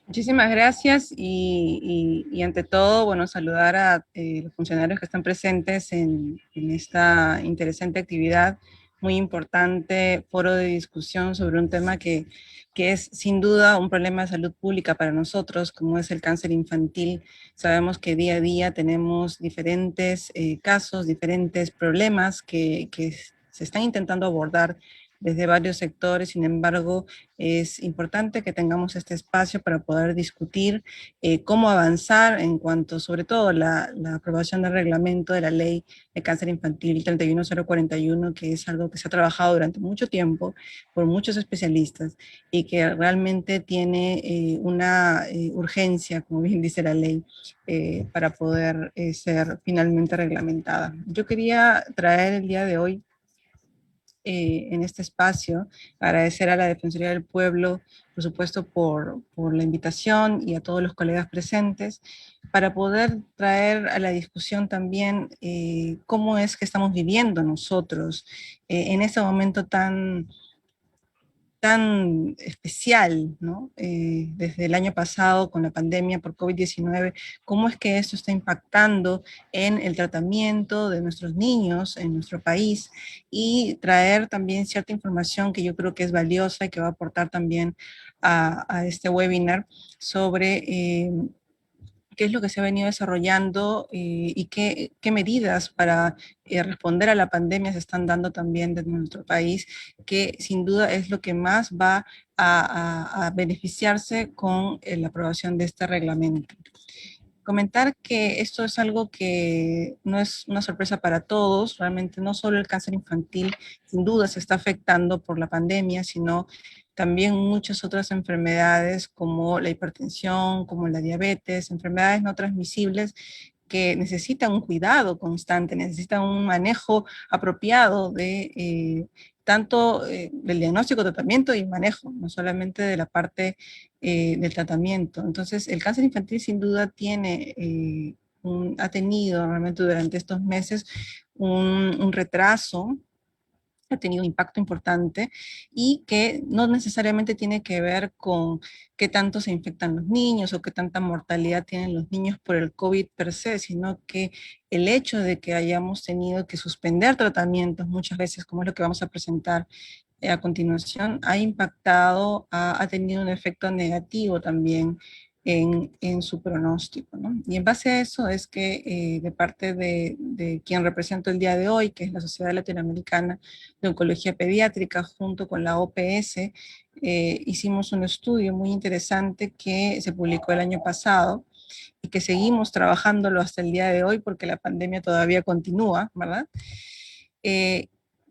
Speaker 7: Muchísimas gracias y ante todo, bueno, saludar a los funcionarios que están presentes en esta interesante actividad, muy importante, foro de discusión sobre un tema que es sin duda un problema de salud pública para nosotros, como es el cáncer infantil. Sabemos que día a día tenemos diferentes casos, diferentes problemas que se están intentando abordar desde varios sectores. Sin embargo, es importante que tengamos este espacio para poder discutir cómo avanzar en cuanto, sobre todo, la aprobación del reglamento de la ley de cáncer infantil 31041, que es algo que se ha trabajado durante mucho tiempo por muchos especialistas y que realmente tiene una urgencia, como bien dice la ley, para poder ser finalmente reglamentada. Yo quería traer el día de hoy en este espacio, agradecer a la Defensoría del Pueblo, por supuesto, por la invitación, y a todos los colegas presentes, para poder traer a la discusión también cómo es que estamos viviendo nosotros en este momento tan especial, ¿no? Desde el año pasado con la pandemia por COVID-19, cómo es que esto está impactando en el tratamiento de nuestros niños en nuestro país, y traer también cierta información que yo creo que es valiosa y que va a aportar también a este webinar sobre qué es lo que se ha venido desarrollando y qué medidas para responder a la pandemia se están dando también desde nuestro país, que sin duda es lo que más va a beneficiarse con la aprobación de este reglamento. Comentar que esto es algo que no es una sorpresa para todos. Realmente no solo el cáncer infantil sin duda se está afectando por la pandemia, sino también muchas otras enfermedades como la hipertensión, como la diabetes, enfermedades no transmisibles que necesitan un cuidado constante, necesitan un manejo apropiado de tanto del diagnóstico, tratamiento y manejo, no solamente de la parte del tratamiento. Entonces, el cáncer infantil sin duda tiene, ha tenido realmente durante estos meses un retraso, ha tenido un impacto importante y que no necesariamente tiene que ver con qué tanto se infectan los niños o qué tanta mortalidad tienen los niños por el COVID per se, sino que el hecho de que hayamos tenido que suspender tratamientos muchas veces, como es lo que vamos a presentar a continuación, ha impactado, ha tenido un efecto negativo también en su pronóstico, ¿no? Y en base a eso es que de parte de quien represento el día de hoy, que es la Sociedad Latinoamericana de Oncología Pediátrica, junto con la OPS, hicimos un estudio muy interesante que se publicó el año pasado y que seguimos trabajándolo hasta el día de hoy porque la pandemia todavía continúa, ¿verdad?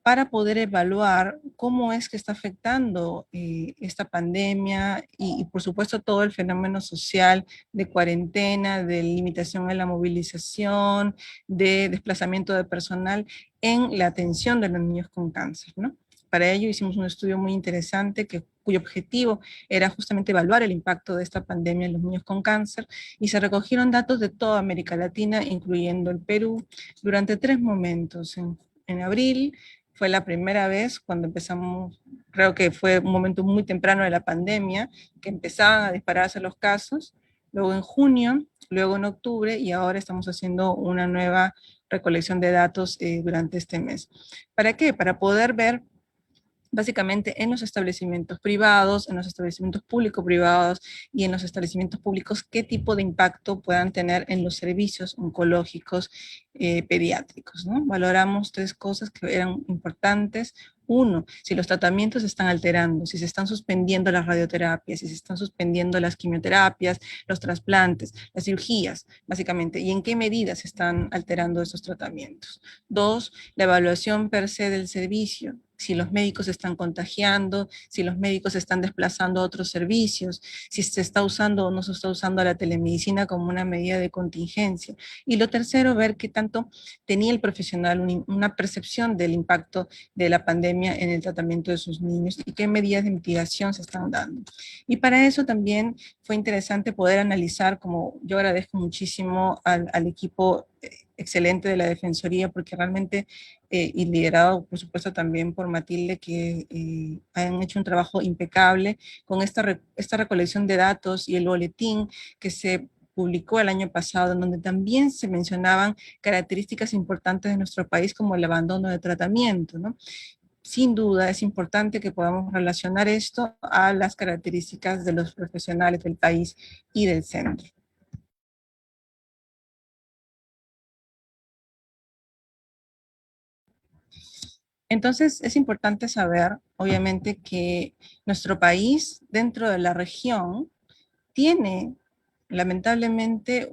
Speaker 7: Para poder evaluar cómo es que está afectando esta pandemia y, por supuesto, todo el fenómeno social de cuarentena, de limitación en la movilización, de desplazamiento de personal en la atención de los niños con cáncer, ¿no? Para ello hicimos un estudio muy interesante cuyo objetivo era justamente evaluar el impacto de esta pandemia en los niños con cáncer y se recogieron datos de toda América Latina, incluyendo el Perú, durante 3 momentos, en abril, fue la primera vez cuando empezamos, creo que fue un momento muy temprano de la pandemia, que empezaban a dispararse los casos, luego en junio, luego en octubre y ahora estamos haciendo una nueva recolección de datos durante este mes. ¿Para qué? Para poder ver básicamente en los establecimientos privados, en los establecimientos público-privados y en los establecimientos públicos, qué tipo de impacto puedan tener en los servicios oncológicos pediátricos, ¿no? Valoramos 3 cosas que eran importantes. Uno, si los tratamientos se están alterando, si se están suspendiendo las radioterapias, si se están suspendiendo las quimioterapias, los trasplantes, las cirugías, básicamente, y en qué medida se están alterando esos tratamientos. 2, la evaluación per se del servicio, si los médicos se están contagiando, si los médicos se están desplazando a otros servicios, si se está usando o no se está usando la telemedicina como una medida de contingencia. Y lo tercero, ver qué tanto tenía el profesional una percepción del impacto de la pandemia en el tratamiento de sus niños y qué medidas de mitigación se están dando. Y para eso también fue interesante poder analizar, como yo agradezco muchísimo al equipo excelente de la Defensoría, porque realmente, y liderado por supuesto también por Matilde, que han hecho un trabajo impecable con esta recolección de datos y el boletín que se publicó el año pasado, en donde también se mencionaban características importantes de nuestro país como el abandono de tratamiento, ¿no? Sin duda es importante que podamos relacionar esto a las características de los profesionales del país y del centro. Entonces, es importante saber, obviamente, que nuestro país, dentro de la región, tiene, lamentablemente,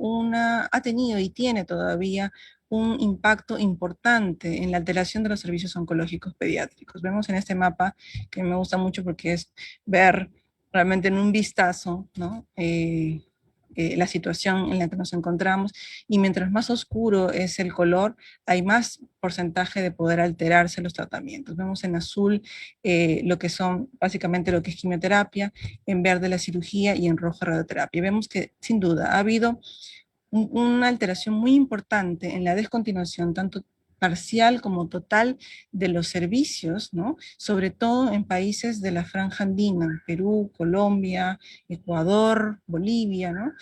Speaker 7: ha tenido y tiene todavía un impacto importante en la alteración de los servicios oncológicos pediátricos. Vemos en este mapa, que me gusta mucho porque es ver realmente en un vistazo, ¿no? La situación en la que nos encontramos, y mientras más oscuro es el color, hay más porcentaje de poder alterarse los tratamientos. Vemos en azul lo que son básicamente lo que es quimioterapia, en verde la cirugía y en rojo radioterapia. Vemos que sin duda ha habido una alteración muy importante en la descontinuación, tanto parcial como total, de los servicios, ¿no? Sobre todo en países de la franja andina, Perú, Colombia, Ecuador, Bolivia, ¿no?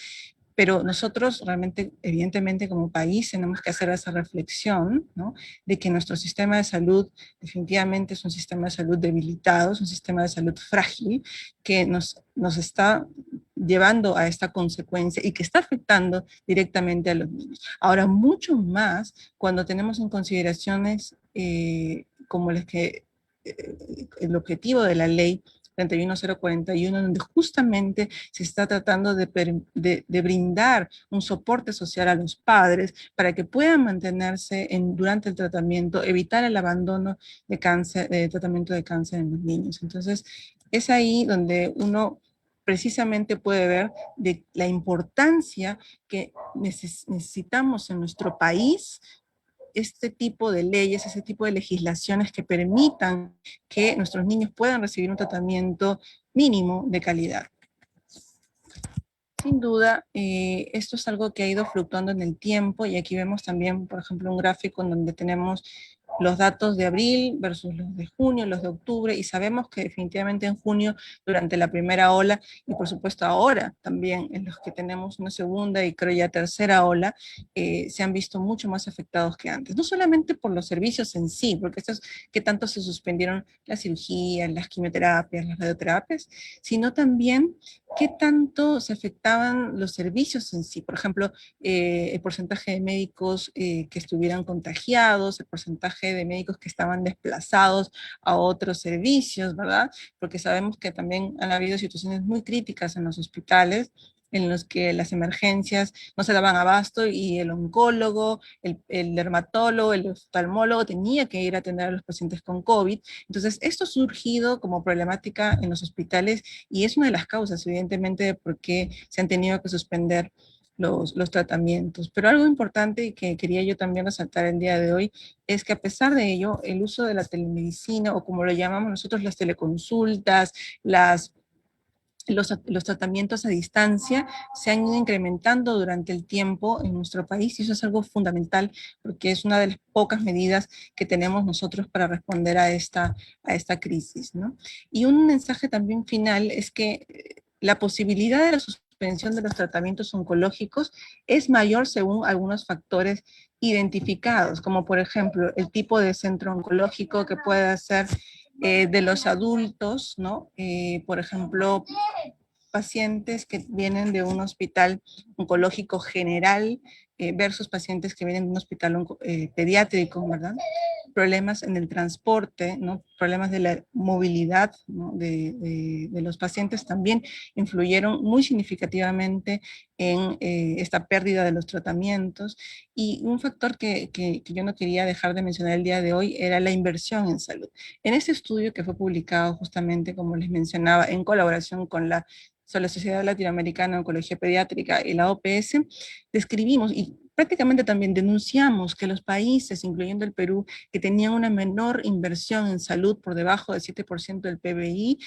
Speaker 7: Pero nosotros realmente, evidentemente, como país tenemos que hacer esa reflexión, ¿no? De que nuestro sistema de salud definitivamente es un sistema de salud debilitado, es un sistema de salud frágil que nos está llevando a esta consecuencia y que está afectando directamente a los niños. Ahora, mucho más cuando tenemos en consideraciones como las que el objetivo de la ley 31041, donde justamente se está tratando de brindar un soporte social a los padres para que puedan mantenerse durante el tratamiento, evitar el abandono de tratamiento de cáncer en los niños. Entonces, es ahí donde uno precisamente puede ver de la importancia que necesitamos en nuestro país este tipo de leyes, ese tipo de legislaciones que permitan que nuestros niños puedan recibir un tratamiento mínimo de calidad. Sin duda, esto es algo que ha ido fluctuando en el tiempo, y aquí vemos también, por ejemplo, un gráfico en donde tenemos los datos de abril versus los de junio, los de octubre, y sabemos que definitivamente en junio, durante la primera ola, y por supuesto ahora también en los que tenemos una segunda y creo ya tercera ola, se han visto mucho más afectados que antes. No solamente por los servicios en sí, porque esto es que tanto se suspendieron las cirugías, las quimioterapias, las radioterapias, sino también qué tanto se afectaban los servicios en sí. Por ejemplo, el porcentaje de médicos que estuvieran contagiados, el porcentaje de médicos que estaban desplazados a otros servicios, ¿verdad? Porque sabemos que también han habido situaciones muy críticas en los hospitales, en los que las emergencias no se daban abasto y el oncólogo, el dermatólogo, el oftalmólogo tenía que ir a atender a los pacientes con COVID. Entonces, esto ha surgido como problemática en los hospitales y es una de las causas, evidentemente, de por qué se han tenido que suspender los tratamientos. Pero algo importante y que quería yo también resaltar el día de hoy es que a pesar de ello, el uso de la telemedicina, o como lo llamamos nosotros, las teleconsultas, los tratamientos a distancia se han ido incrementando durante el tiempo en nuestro país, y eso es algo fundamental porque es una de las pocas medidas que tenemos nosotros para responder a esta crisis, ¿no? Y un mensaje también final es que la posibilidad de la suspensión de los tratamientos oncológicos es mayor según algunos factores identificados, como por ejemplo el tipo de centro oncológico que puede ser de los adultos, ¿no? Por ejemplo, pacientes que vienen de un hospital oncológico general versus pacientes que vienen de un hospital pediátrico, ¿verdad? Problemas en el transporte, ¿no? Problemas de la movilidad, ¿no? de los pacientes también influyeron muy significativamente en esta pérdida de los tratamientos. Y un factor que yo no quería dejar de mencionar el día de hoy era la inversión en salud. En este estudio que fue publicado justamente, como les mencionaba, en colaboración con la Sociedad Latinoamericana de Oncología Pediátrica y la OPS, describimos y prácticamente también denunciamos que los países, incluyendo el Perú, que tenían una menor inversión en salud por debajo del 7% del PBI,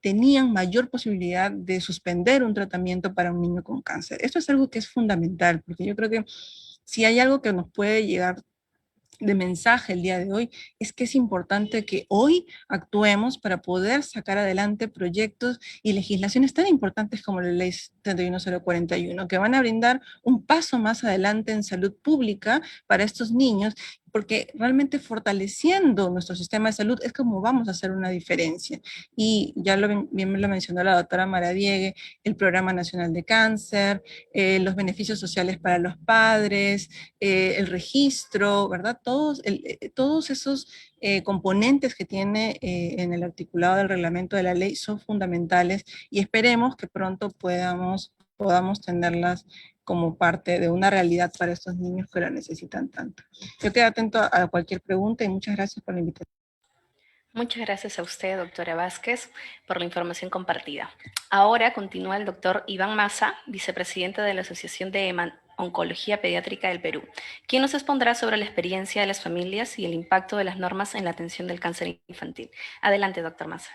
Speaker 7: tenían mayor posibilidad de suspender un tratamiento para un niño con cáncer. Esto es algo que es fundamental, porque yo creo que si hay algo que nos puede llegar de mensaje el día de hoy, es que es importante que hoy actuemos para poder sacar adelante proyectos y legislaciones tan importantes como la Ley 31041, que van a brindar un paso más adelante en salud pública para estos niños, porque realmente fortaleciendo nuestro sistema de salud es como vamos a hacer una diferencia. Y ya bien lo mencionó la doctora Maradiegue, el Programa Nacional de Cáncer, los beneficios sociales para los padres, el registro, ¿verdad? Todos esos componentes que tiene en el articulado del reglamento de la ley son fundamentales, y esperemos que pronto podamos tenerlas como parte de una realidad para estos niños que la necesitan tanto. Yo quedo atento a cualquier pregunta y muchas gracias por la invitación.
Speaker 1: Muchas gracias a usted, doctora Vázquez, por la información compartida. Ahora continúa el doctor Iván Massa, vicepresidente de la Asociación de Oncología Pediátrica del Perú, quien nos expondrá sobre la experiencia de las familias y el impacto de las normas en la atención del cáncer infantil. Adelante, doctor Massa.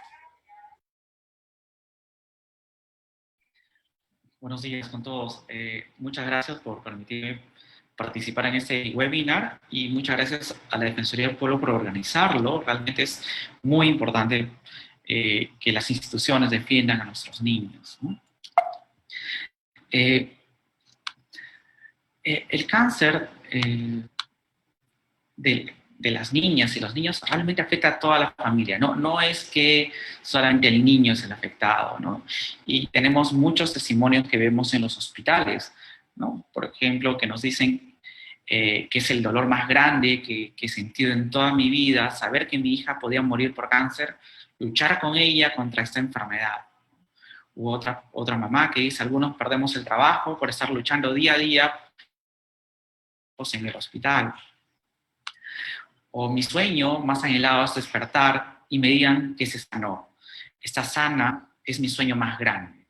Speaker 8: Buenos días con todos. Muchas gracias por permitirme participar en este webinar y muchas gracias a la Defensoría del Pueblo por organizarlo. Realmente es muy importante que las instituciones defiendan a nuestros niños, ¿no? El cáncer de las niñas y los niños realmente afecta a toda la familia, ¿no? No es que solamente el niño es el afectado, ¿no? Y tenemos muchos testimonios que vemos en los hospitales, ¿no? Por ejemplo, que nos dicen que es el dolor más grande que he sentido en toda mi vida, saber que mi hija podía morir por cáncer, luchar con ella contra esta enfermedad. U otra mamá que dice, algunos perdemos el trabajo por estar luchando día a día pues, en el hospital. O mi sueño más anhelado es despertar y me digan que se sanó. Esta sana es mi sueño más grande.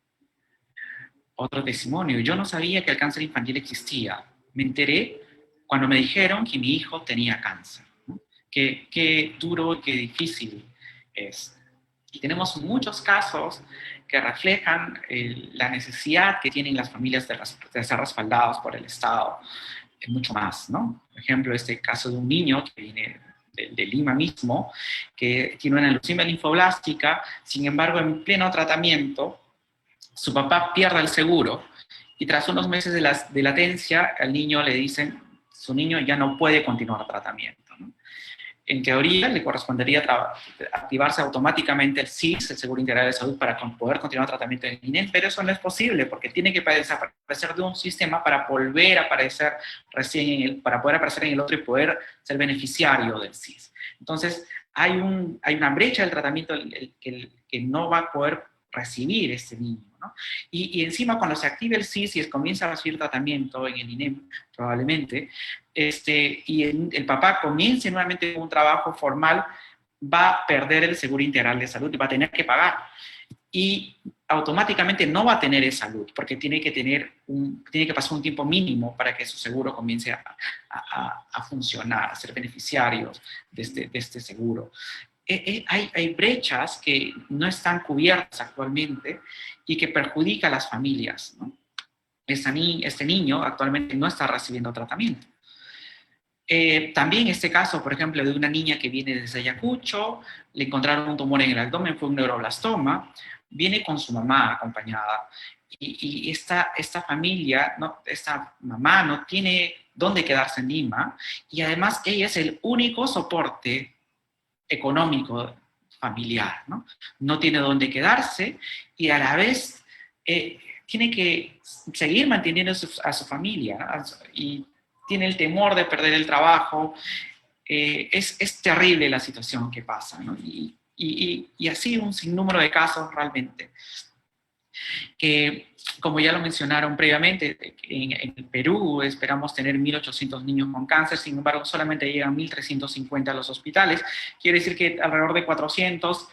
Speaker 8: Otro testimonio, yo no sabía que el cáncer infantil existía. Me enteré cuando me dijeron que mi hijo tenía cáncer, ¿no? Qué duro y qué difícil es. Y tenemos muchos casos que reflejan la necesidad que tienen las familias de ser respaldados por el Estado, mucho más, ¿no? Por ejemplo, este caso de un niño que viene de Lima mismo, que tiene una leucemia linfoblástica, sin embargo, en pleno tratamiento, su papá pierde el seguro, y tras unos meses de latencia, al niño le dicen, su niño ya no puede continuar tratamiento, ¿no? En teoría, le correspondería activarse automáticamente el SIS, el Seguro Integral de Salud, para poder continuar el tratamiento en INEM, pero eso no es posible, porque tiene que desaparecer de un sistema para volver a aparecer para poder aparecer en el otro y poder ser beneficiario del SIS. Entonces, hay una brecha del tratamiento que no va a poder recibir este niño, ¿no? Y encima, cuando se active el SIS y comienza a recibir tratamiento en el INEM, probablemente, y el papá comience nuevamente con un trabajo formal, va a perder el Seguro Integral de Salud y va a tener que pagar. Y automáticamente no va a tener esa salud, porque tiene que pasar un tiempo mínimo para que su seguro comience a funcionar, a ser beneficiarios de este seguro. Hay brechas que no están cubiertas actualmente y que perjudican a las familias, ¿no? Este niño actualmente no está recibiendo tratamiento. También este caso, por ejemplo, de una niña que viene desde Ayacucho, le encontraron un tumor en el abdomen, fue un neuroblastoma, viene con su mamá acompañada, y esta familia, esta mamá no tiene dónde quedarse en Lima, y además ella es el único soporte económico familiar, ¿no? No tiene dónde quedarse, y a la vez tiene que seguir manteniendo a su familia, ¿no? Y tiene el temor de perder el trabajo. Es terrible la situación que pasa, ¿no? Y así un sinnúmero de casos realmente. Que, como ya lo mencionaron previamente, en el Perú esperamos tener 1.800 niños con cáncer, sin embargo solamente llegan 1.350 a los hospitales. Quiere decir que alrededor de 400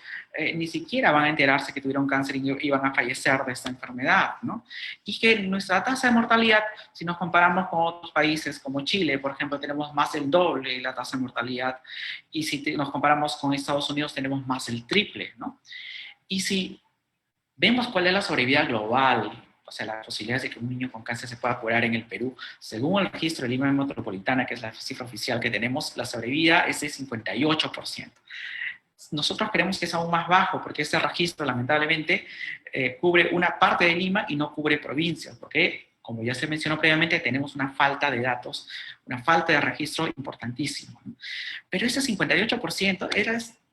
Speaker 8: ni siquiera van a enterarse que tuvieron cáncer y van a fallecer de esta enfermedad, ¿no? Y que nuestra tasa de mortalidad, si nos comparamos con otros países como Chile, por ejemplo, tenemos más del doble la tasa de mortalidad, y si nos comparamos con Estados Unidos tenemos más del triple, ¿no? Y si vemos cuál es la sobrevivencia global, o sea, las posibilidades de que un niño con cáncer se pueda curar en el Perú, según el registro de Lima Metropolitana, que es la cifra oficial que tenemos, la sobrevivencia es de 58%. Nosotros creemos que es aún más bajo, porque este registro, lamentablemente, cubre una parte de Lima y no cubre provincias, porque, como ya se mencionó previamente, tenemos una falta de datos, una falta de registro importantísimo, ¿no? Pero ese 58%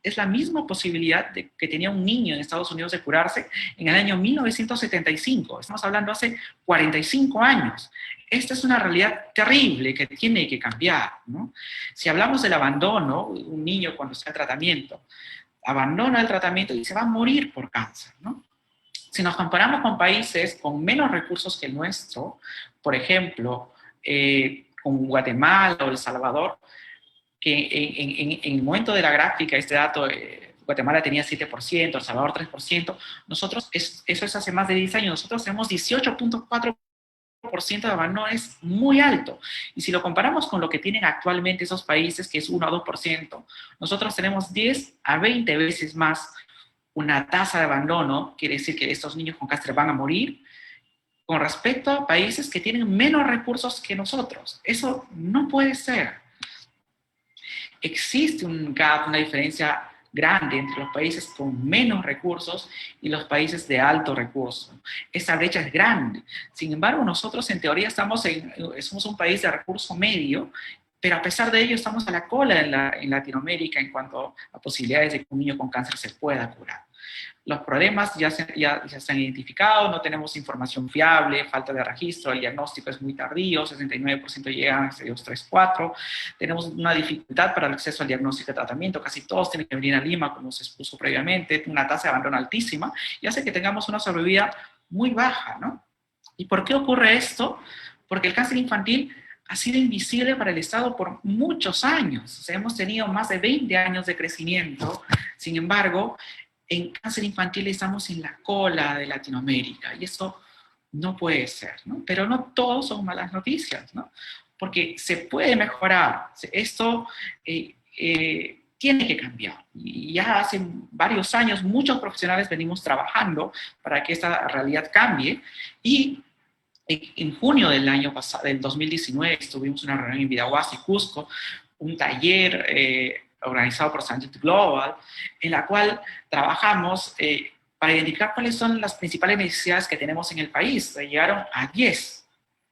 Speaker 8: es la misma posibilidad que tenía un niño en Estados Unidos de curarse en el año 1975. Estamos hablando hace 45 años. Esta es una realidad terrible que tiene que cambiar, ¿no? Si hablamos del abandono, un niño cuando está en tratamiento, abandona el tratamiento y se va a morir por cáncer, ¿no? Si nos comparamos con países con menos recursos que el nuestro, por ejemplo, con Guatemala o El Salvador, que en el momento de la gráfica, este dato, Guatemala tenía 7%, El Salvador 3%, nosotros, eso es hace más de 10 años, nosotros tenemos 18.4% de abandono, es muy alto. Y si lo comparamos con lo que tienen actualmente esos países, que es 1 o 2%, nosotros tenemos 10 a 20 veces más una tasa de abandono, quiere decir que estos niños con cáncer van a morir, con respecto a países que tienen menos recursos que nosotros. Eso no puede ser. Existe un gap, una diferencia grande entre los países con menos recursos y los países de alto recurso. Esa brecha es grande. Sin embargo, nosotros en teoría somos un país de recurso medio, pero a pesar de ello estamos a la cola en Latinoamérica en cuanto a posibilidades de que un niño con cáncer se pueda curar. Los problemas ya se han identificado, no tenemos información fiable, falta de registro, el diagnóstico es muy tardío, 69% llegan a estadios 3, 4, tenemos una dificultad para el acceso al diagnóstico y tratamiento, casi todos tienen que venir a Lima, como se expuso previamente, una tasa de abandono altísima, y hace que tengamos una sobrevivencia muy baja, ¿no? ¿Y por qué ocurre esto? Porque el cáncer infantil ha sido invisible para el Estado por muchos años, o sea, hemos tenido más de 20 años de crecimiento, sin embargo, en cáncer infantil estamos en la cola de Latinoamérica, y eso No puede ser, ¿no? Pero no todos son malas noticias, ¿no? Porque se puede mejorar. Esto tiene que cambiar. Y ya hace varios años muchos profesionales venimos trabajando para que esta realidad cambie. Y en junio del año pasado, del 2019, tuvimos una reunión en Vidahuasi, Cusco, un taller organizado por Sanjit Global, en la cual trabajamos para identificar cuáles son las principales necesidades que tenemos en el país. Llegaron a 10,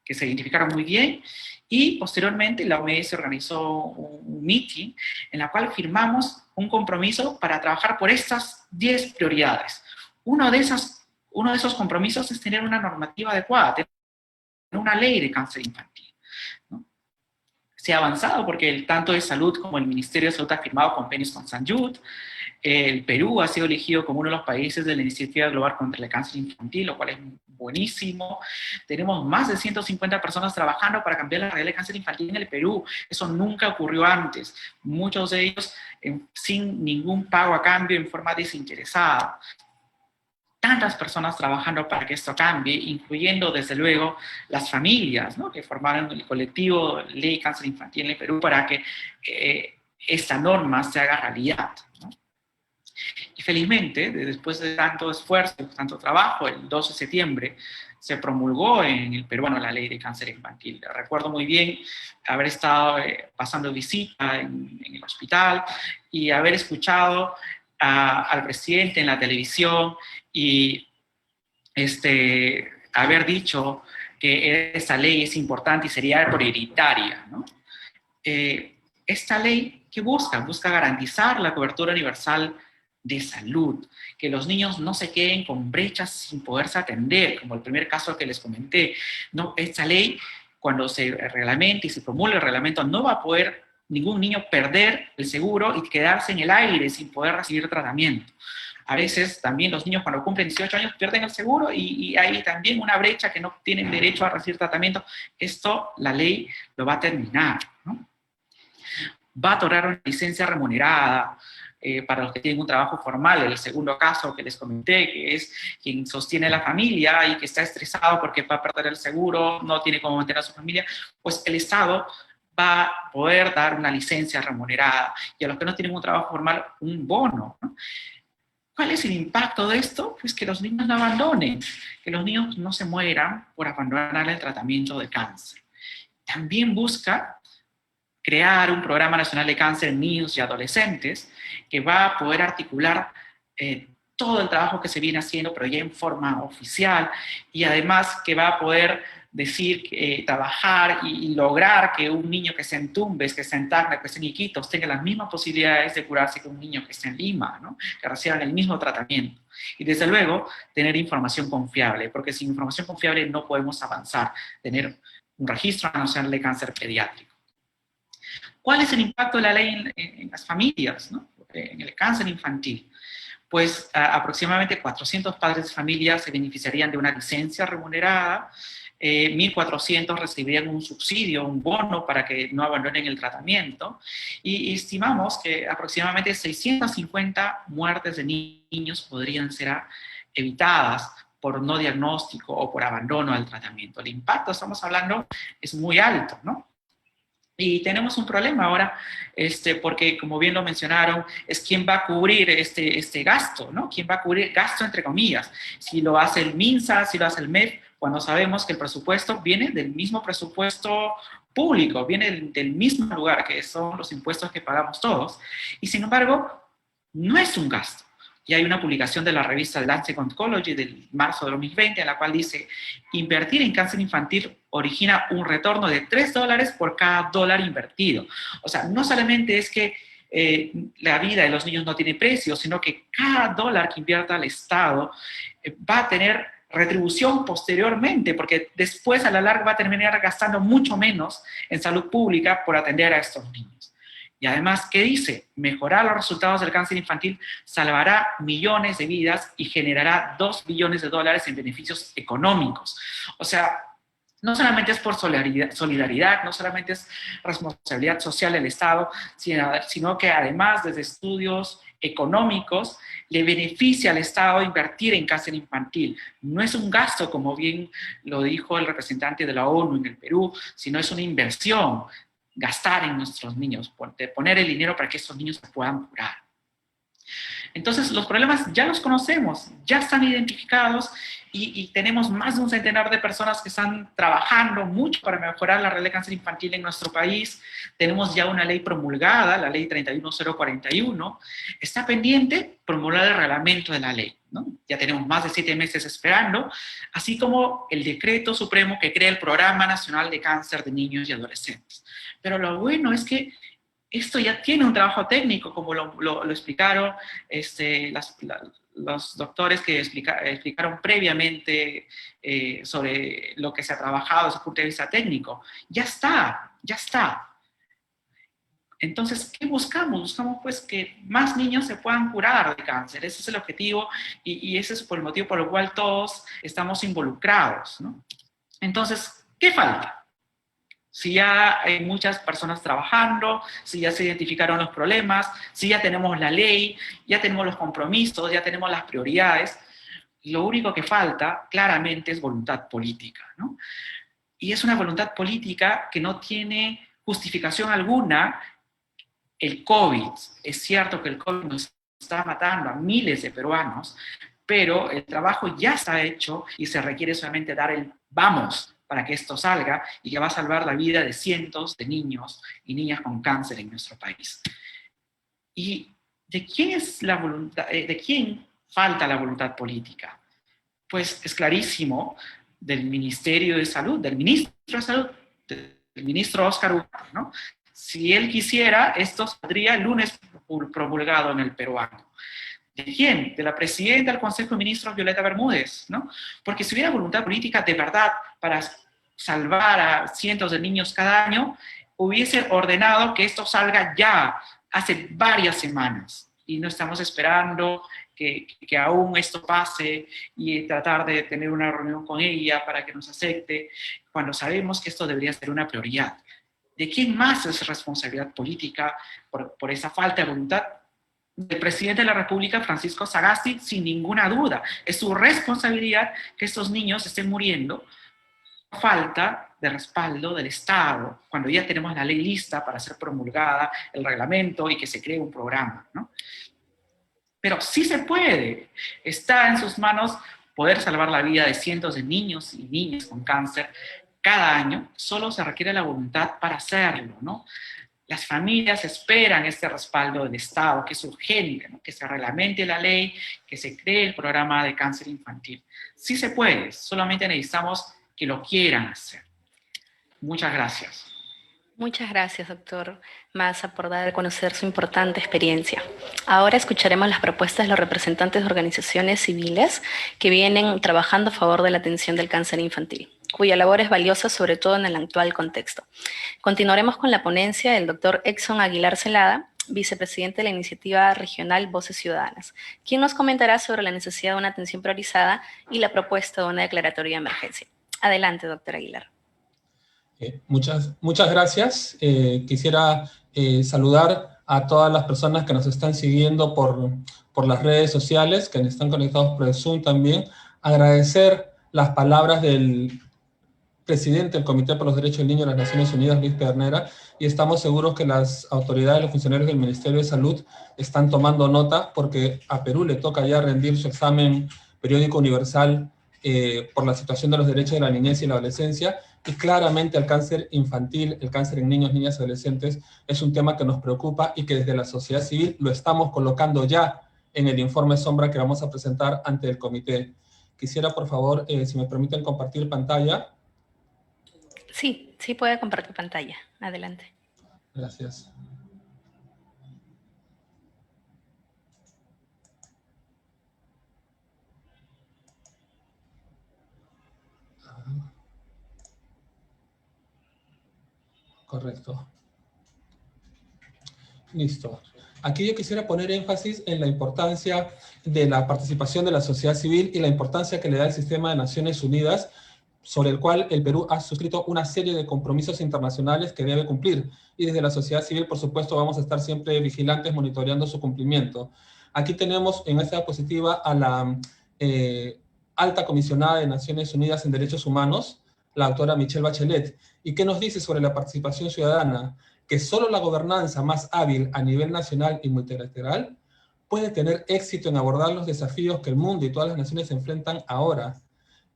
Speaker 8: que se identificaron muy bien, y posteriormente la OMS organizó un meeting en la cual firmamos un compromiso para trabajar por estas 10 prioridades. Uno de esos compromisos es tener una normativa adecuada, tener una ley de cáncer infantil, ¿no? Se ha avanzado porque tanto de Salud como el Ministerio de Salud ha firmado convenios con Sanjut. El Perú ha sido elegido como uno de los países de la Iniciativa Global contra el Cáncer Infantil, lo cual es buenísimo. Tenemos más de 150 personas trabajando para cambiar la realidad del cáncer infantil en el Perú. Eso nunca ocurrió antes. Muchos de ellos sin ningún pago a cambio, en forma desinteresada. Tantas personas trabajando para que esto cambie, incluyendo desde luego las familias, ¿no?, que formaron el colectivo Ley Cáncer Infantil en el Perú para que esta norma se haga realidad, ¿no? Y felizmente, después de tanto esfuerzo, tanto trabajo, el 12 de septiembre se promulgó en el peruano la Ley de Cáncer Infantil. Recuerdo muy bien haber estado pasando visita en el hospital y haber escuchado al presidente en la televisión y haber dicho que esta ley es importante y sería prioritaria, ¿no? Esta ley, ¿qué busca? Busca garantizar la cobertura universal de salud, que los niños no se queden con brechas sin poderse atender, como el primer caso que les comenté. No, esta ley, cuando se reglamente y se promulgue el reglamento, no va a poder ningún niño perder el seguro y quedarse en el aire sin poder recibir tratamiento. A veces también los niños cuando cumplen 18 años pierden el seguro y hay también una brecha que no tienen derecho a recibir tratamiento. Esto la ley lo va a terminar, ¿no? Va a otorgar una licencia remunerada para los que tienen un trabajo formal. El segundo caso que les comenté, que es quien sostiene la familia y que está estresado porque va a perder el seguro, no tiene cómo mantener a su familia, pues el Estado va a poder dar una licencia remunerada y a los que no tienen un trabajo formal, un bono, ¿no? ¿Cuál es el impacto de esto? Pues que los niños no abandonen, que los niños no se mueran por abandonar el tratamiento de cáncer. También busca crear un programa nacional de cáncer en niños y adolescentes que va a poder articular todo el trabajo que se viene haciendo, pero ya en forma oficial, y además que va a poder decir, trabajar y lograr que un niño que esté en Tumbes, que esté en Tacna, que esté en Iquitos, tenga las mismas posibilidades de curarse que un niño que esté en Lima, ¿no?, que reciban el mismo tratamiento. Y desde luego, tener información confiable, porque sin información confiable no podemos avanzar, tener un registro nacional de cáncer pediátrico. ¿Cuál es el impacto de la ley en las familias, ¿no?, en el cáncer infantil? Pues aproximadamente 400 padres de familia se beneficiarían de una licencia remunerada, 1.400 recibirían un subsidio, un bono para que no abandonen el tratamiento, y estimamos que aproximadamente 650 muertes de niños podrían ser evitadas por no diagnóstico o por abandono al tratamiento. El impacto, estamos hablando, es muy alto, ¿no? Y tenemos un problema ahora, porque como bien lo mencionaron, es quién va a cubrir este gasto, ¿no? ¿Quién va a cubrir gasto entre comillas? Si lo hace el MINSA, si lo hace el MEF, cuando sabemos que el presupuesto viene del mismo presupuesto público, viene del mismo lugar, que son los impuestos que pagamos todos, y sin embargo, no es un gasto. Y hay una publicación de la revista Lancet Oncology del marzo de 2020 en la cual dice, invertir en cáncer infantil origina un retorno de $3 por cada dólar invertido. O sea, no solamente es que la vida de los niños no tiene precio, sino que cada dólar que invierta el Estado va a tener retribución posteriormente, porque después a la larga va a terminar gastando mucho menos en salud pública por atender a estos niños. Y además, ¿qué dice? Mejorar los resultados del cáncer infantil salvará millones de vidas y generará $2 billones en beneficios económicos. O sea, No solamente es por solidaridad, no solamente es responsabilidad social del Estado, sino que además desde estudios económicos le beneficia al Estado invertir en cáncer infantil. No es un gasto, como bien lo dijo el representante de la ONU en el Perú, sino es una inversión, gastar en nuestros niños, poner el dinero para que estos niños se puedan curar. Entonces, los problemas ya los conocemos, ya están identificados y tenemos más de un centenar de personas que están trabajando mucho para mejorar la red de cáncer infantil en nuestro país. Tenemos ya una ley promulgada, la ley 31041. Está pendiente promulgar el reglamento de la ley, ¿no? Ya tenemos más de 7 meses esperando, así como el decreto supremo que crea el Programa Nacional de Cáncer de Niños y Adolescentes. Pero lo bueno es que esto ya tiene un trabajo técnico, como lo explicaron los doctores que explicaron previamente sobre lo que se ha trabajado desde el punto de vista técnico. Ya está, ya está. Entonces, ¿qué buscamos? Buscamos pues que más niños se puedan curar de cáncer. Ese es el objetivo y ese es el motivo por el cual todos estamos involucrados, ¿no? Entonces, ¿qué falta? Si ya hay muchas personas trabajando, si ya se identificaron los problemas, si ya tenemos la ley, ya tenemos los compromisos, ya tenemos las prioridades, lo único que falta claramente es voluntad política, ¿no? Y es una voluntad política que no tiene justificación alguna. El COVID, es cierto que el COVID nos está matando a miles de peruanos, pero el trabajo ya está hecho y se requiere solamente dar el vamos para que esto salga y que va a salvar la vida de cientos de niños y niñas con cáncer en nuestro país. ¿Y de quién es la voluntad, de quién falta la voluntad política? Pues es clarísimo, del Ministerio de Salud, del Ministro de Salud, del Ministro Óscar Humala, ¿no? Si él quisiera, esto saldría el lunes promulgado en el peruano. ¿De quién? De la presidenta del Consejo de Ministros, Violeta Bermúdez, ¿no? Porque si hubiera voluntad política de verdad para salvar a cientos de niños cada año, hubiese ordenado que esto salga ya, hace varias semanas. Y no estamos esperando que aún esto pase y tratar de tener una reunión con ella para que nos acepte, cuando sabemos que esto debería ser una prioridad. ¿De quién más es responsabilidad política por esa falta de voluntad? Del presidente de la República, Francisco Sagasti, sin ninguna duda. Es su responsabilidad que estos niños estén muriendo por falta de respaldo del Estado, cuando ya tenemos la ley lista para ser promulgada, el reglamento y que se cree un programa, ¿no? Pero sí se puede. Está en sus manos poder salvar la vida de cientos de niños y niñas con cáncer cada año. Solo se requiere la voluntad para hacerlo, ¿no? Las familias esperan este respaldo del Estado, que es urgente, ¿no? Que se reglamente la ley, que se cree el programa de cáncer infantil. Sí se puede, solamente necesitamos que lo quieran hacer. Muchas gracias.
Speaker 1: Muchas gracias, doctor Maza, por dar a conocer su importante experiencia. Ahora escucharemos las propuestas de los representantes de organizaciones civiles que vienen trabajando a favor de la atención del cáncer infantil, cuya labor es valiosa sobre todo en el actual contexto. Continuaremos con la ponencia del doctor Exxon Aguilar Celada, vicepresidente de la Iniciativa Regional Voces Ciudadanas, quien nos comentará sobre la necesidad de una atención priorizada y la propuesta de una declaratoria de emergencia. Adelante, doctor Aguilar.
Speaker 9: Muchas gracias. Quisiera saludar a todas las personas que nos están siguiendo por las redes sociales, que están conectados por el Zoom también. Agradecer las palabras del presidente del Comité por los Derechos del Niño de las Naciones Unidas, Luis Pedernera, y estamos seguros que las autoridades, los funcionarios del Ministerio de Salud están tomando nota, porque a Perú le toca ya rendir su examen periódico universal por la situación de los derechos de la niñez y la adolescencia, y claramente el cáncer infantil, el cáncer en niños, niñas y adolescentes es un tema que nos preocupa y que desde la sociedad civil lo estamos colocando ya en el informe sombra que vamos a presentar ante el comité. Quisiera, por favor, si me permiten compartir pantalla.
Speaker 1: Sí, sí puede compartir pantalla. Adelante.
Speaker 9: Gracias. Correcto. Listo. Aquí yo quisiera poner énfasis en la importancia de la participación de la sociedad civil y la importancia que le da el sistema de Naciones Unidas sobre el cual el Perú ha suscrito una serie de compromisos internacionales que debe cumplir. Y desde la sociedad civil, por supuesto, vamos a estar siempre vigilantes, monitoreando su cumplimiento. Aquí tenemos en esta diapositiva a la alta comisionada de Naciones Unidas en Derechos Humanos, la doctora Michelle Bachelet. ¿Y qué nos dice sobre la participación ciudadana? Que solo la gobernanza más hábil a nivel nacional y multilateral puede tener éxito en abordar los desafíos que el mundo y todas las naciones se enfrentan ahora.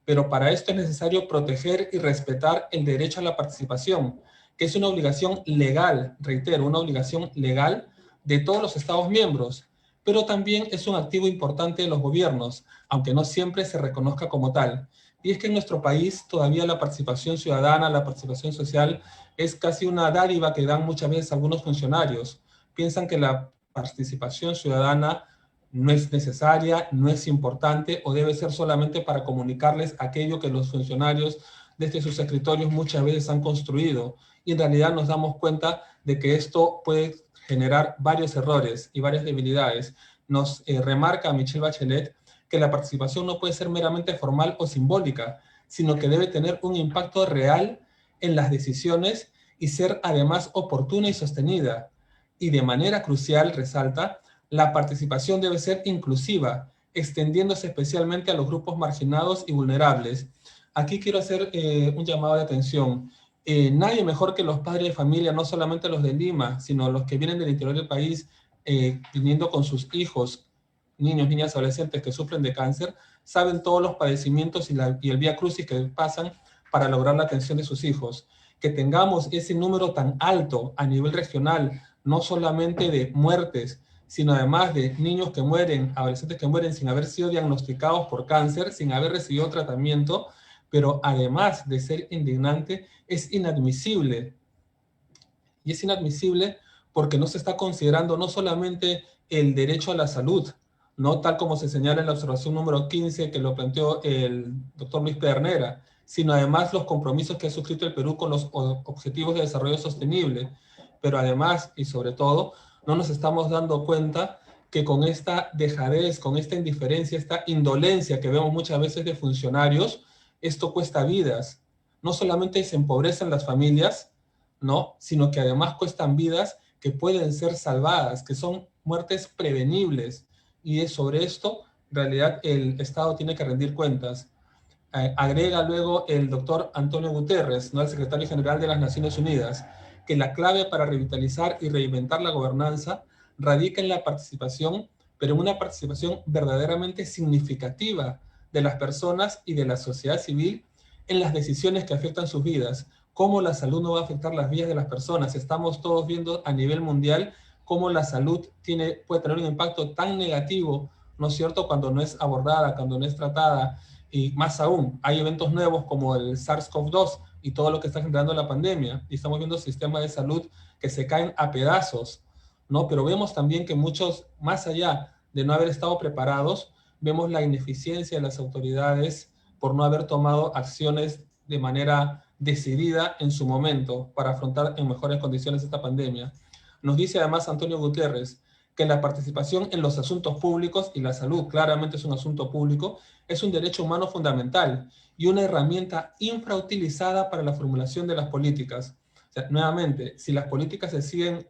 Speaker 9: Pero para esto es necesario proteger y respetar el derecho a la participación, que es una obligación legal, reitero, una obligación legal de todos los Estados miembros, pero también es un activo importante de los gobiernos, aunque no siempre se reconozca como tal. Y es que en nuestro país todavía la participación ciudadana, la participación social, es casi una dádiva que dan muchas veces algunos funcionarios. Piensan que la participación ciudadana no es necesaria, no es importante o debe ser solamente para comunicarles aquello que los funcionarios desde sus escritorios muchas veces han construido. Y en realidad nos damos cuenta de que esto puede generar varios errores y varias debilidades. Nos remarca Michelle Bachelet que la participación no puede ser meramente formal o simbólica, sino que debe tener un impacto real en las decisiones y ser además oportuna y sostenida. Y de manera crucial, resalta, la participación debe ser inclusiva, extendiéndose especialmente a los grupos marginados y vulnerables. Aquí quiero hacer un llamado de atención. Nadie mejor que los padres de familia, no solamente los de Lima, sino los que vienen del interior del país, viniendo con sus hijos, niños, niñas, adolescentes que sufren de cáncer, saben todos los padecimientos y el vía crucis que pasan para lograr la atención de sus hijos. Que tengamos ese número tan alto a nivel regional, no solamente de muertes, sino además de niños que mueren, adolescentes que mueren sin haber sido diagnosticados por cáncer, sin haber recibido tratamiento, pero además de ser indignante, es inadmisible. Y es inadmisible porque no se está considerando no solamente el derecho a la salud, ¿no? Tal como se señala en la observación número 15 que lo planteó el doctor Luis Pedernera, sino además los compromisos que ha suscrito el Perú con los Objetivos de Desarrollo Sostenible. Pero además, y sobre todo, no nos estamos dando cuenta que con esta dejadez, con esta indiferencia, esta indolencia que vemos muchas veces de funcionarios, esto cuesta vidas. No solamente se empobrecen las familias, ¿no? Sino que además cuestan vidas que pueden ser salvadas, que son muertes prevenibles. Y sobre esto, en realidad, el Estado tiene que rendir cuentas. Agrega luego el doctor Antonio Guterres, ¿no? El secretario general de las Naciones Unidas, que la clave para revitalizar y reinventar la gobernanza radica en la participación, pero en una participación verdaderamente significativa de las personas y de la sociedad civil en las decisiones que afectan sus vidas. Cómo la salud no va a afectar las vidas de las personas. Estamos todos viendo a nivel mundial cómo la salud puede tener un impacto tan negativo, ¿no es cierto?, cuando no es abordada, cuando no es tratada. Y más aún, hay eventos nuevos como el SARS-CoV-2 y todo lo que está generando la pandemia. Y estamos viendo sistemas de salud que se caen a pedazos, ¿no? Pero vemos también que muchos, más allá de no haber estado preparados, vemos la ineficiencia de las autoridades por no haber tomado acciones de manera decidida en su momento para afrontar en mejores condiciones esta pandemia. Nos dice además Antonio Guterres que la participación en los asuntos públicos, y la salud claramente es un asunto público, es un derecho humano fundamental y una herramienta infrautilizada para la formulación de las políticas. O sea, nuevamente, si las políticas se siguen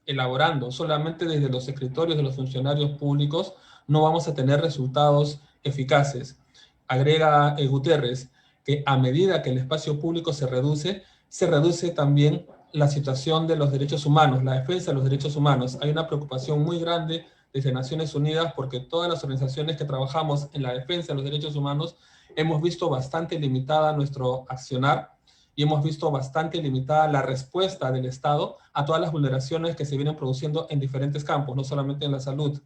Speaker 9: elaborando solamente desde los escritorios de los funcionarios públicos, no vamos a tener resultados eficaces. Agrega Guterres que a medida que el espacio público se reduce también la situación de los derechos humanos, la defensa de los derechos humanos. Hay una preocupación muy grande desde Naciones Unidas porque todas las organizaciones que trabajamos en la defensa de los derechos humanos hemos visto bastante limitada nuestro accionar y hemos visto bastante limitada la respuesta del Estado a todas las vulneraciones que se vienen produciendo en diferentes campos, no solamente en la salud.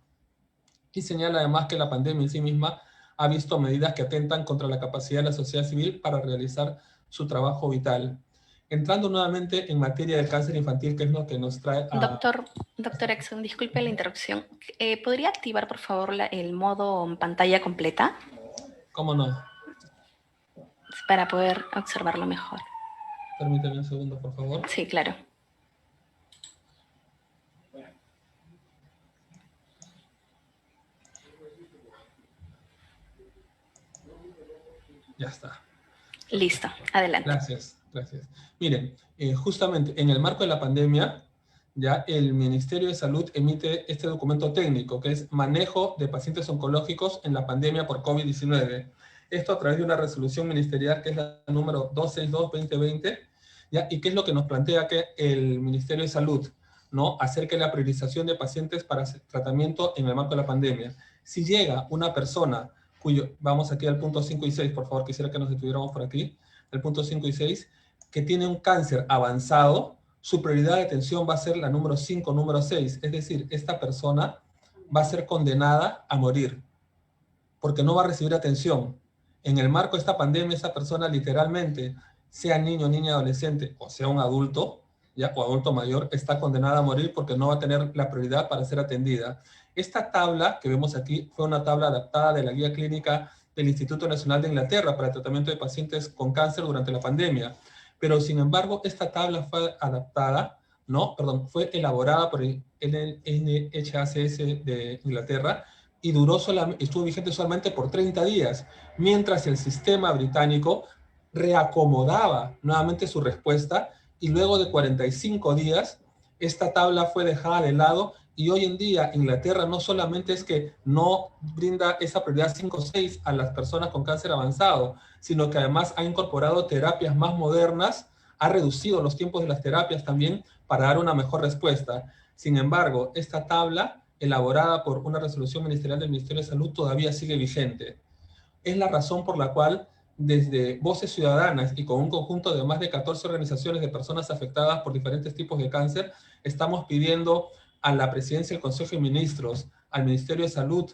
Speaker 9: Y señala además que la pandemia en sí misma ha visto medidas que atentan contra la capacidad de la sociedad civil para realizar su trabajo vital. Entrando nuevamente en materia del cáncer infantil, que es lo que nos trae a...
Speaker 1: Doctor Exxon, disculpe la interrupción. ¿Podría activar, por favor, el modo pantalla completa?
Speaker 9: ¿Cómo no?
Speaker 1: Para poder observarlo mejor.
Speaker 9: Permítame un segundo, por favor.
Speaker 1: Sí, claro.
Speaker 9: Ya está.
Speaker 1: Listo, adelante.
Speaker 9: Gracias, gracias. Miren, justamente en el marco de la pandemia, ya el Ministerio de Salud emite este documento técnico, que es Manejo de Pacientes Oncológicos en la Pandemia por COVID-19. Esto a través de una resolución ministerial que es la número 262-2020, ¿ya? Y que es lo que nos plantea que el Ministerio de Salud, ¿no?, acerca de la priorización de pacientes para tratamiento en el marco de la pandemia. Si llega una persona cuyo, vamos aquí al punto 5 y 6, por favor, quisiera que nos detuviéramos por aquí, el punto 5 y 6, que tiene un cáncer avanzado, su prioridad de atención va a ser la número 5, número 6, es decir, esta persona va a ser condenada a morir, porque no va a recibir atención. En el marco de esta pandemia, esa persona literalmente, sea niño, niña, adolescente, o sea un adulto, ya, o adulto mayor, está condenada a morir porque no va a tener la prioridad para ser atendida. Esta tabla que vemos aquí fue una tabla adaptada de la guía clínica del Instituto Nacional de Inglaterra para el tratamiento de pacientes con cáncer durante la pandemia. Pero sin embargo, esta tabla fue adaptada, fue elaborada por el NHS de Inglaterra y estuvo vigente solamente por 30 días, mientras el sistema británico reacomodaba nuevamente su respuesta y luego de 45 días esta tabla fue dejada de lado y hoy en día Inglaterra no solamente es que no brinda esa prioridad 5 o 6 a las personas con cáncer avanzado, sino que además ha incorporado terapias más modernas, ha reducido los tiempos de las terapias también para dar una mejor respuesta. Sin embargo, esta tabla, elaborada por una resolución ministerial del Ministerio de Salud, todavía sigue vigente. Es la razón por la cual desde Voces Ciudadanas y con un conjunto de más de 14 organizaciones de personas afectadas por diferentes tipos de cáncer, estamos pidiendo a la Presidencia del Consejo de Ministros, al Ministerio de Salud,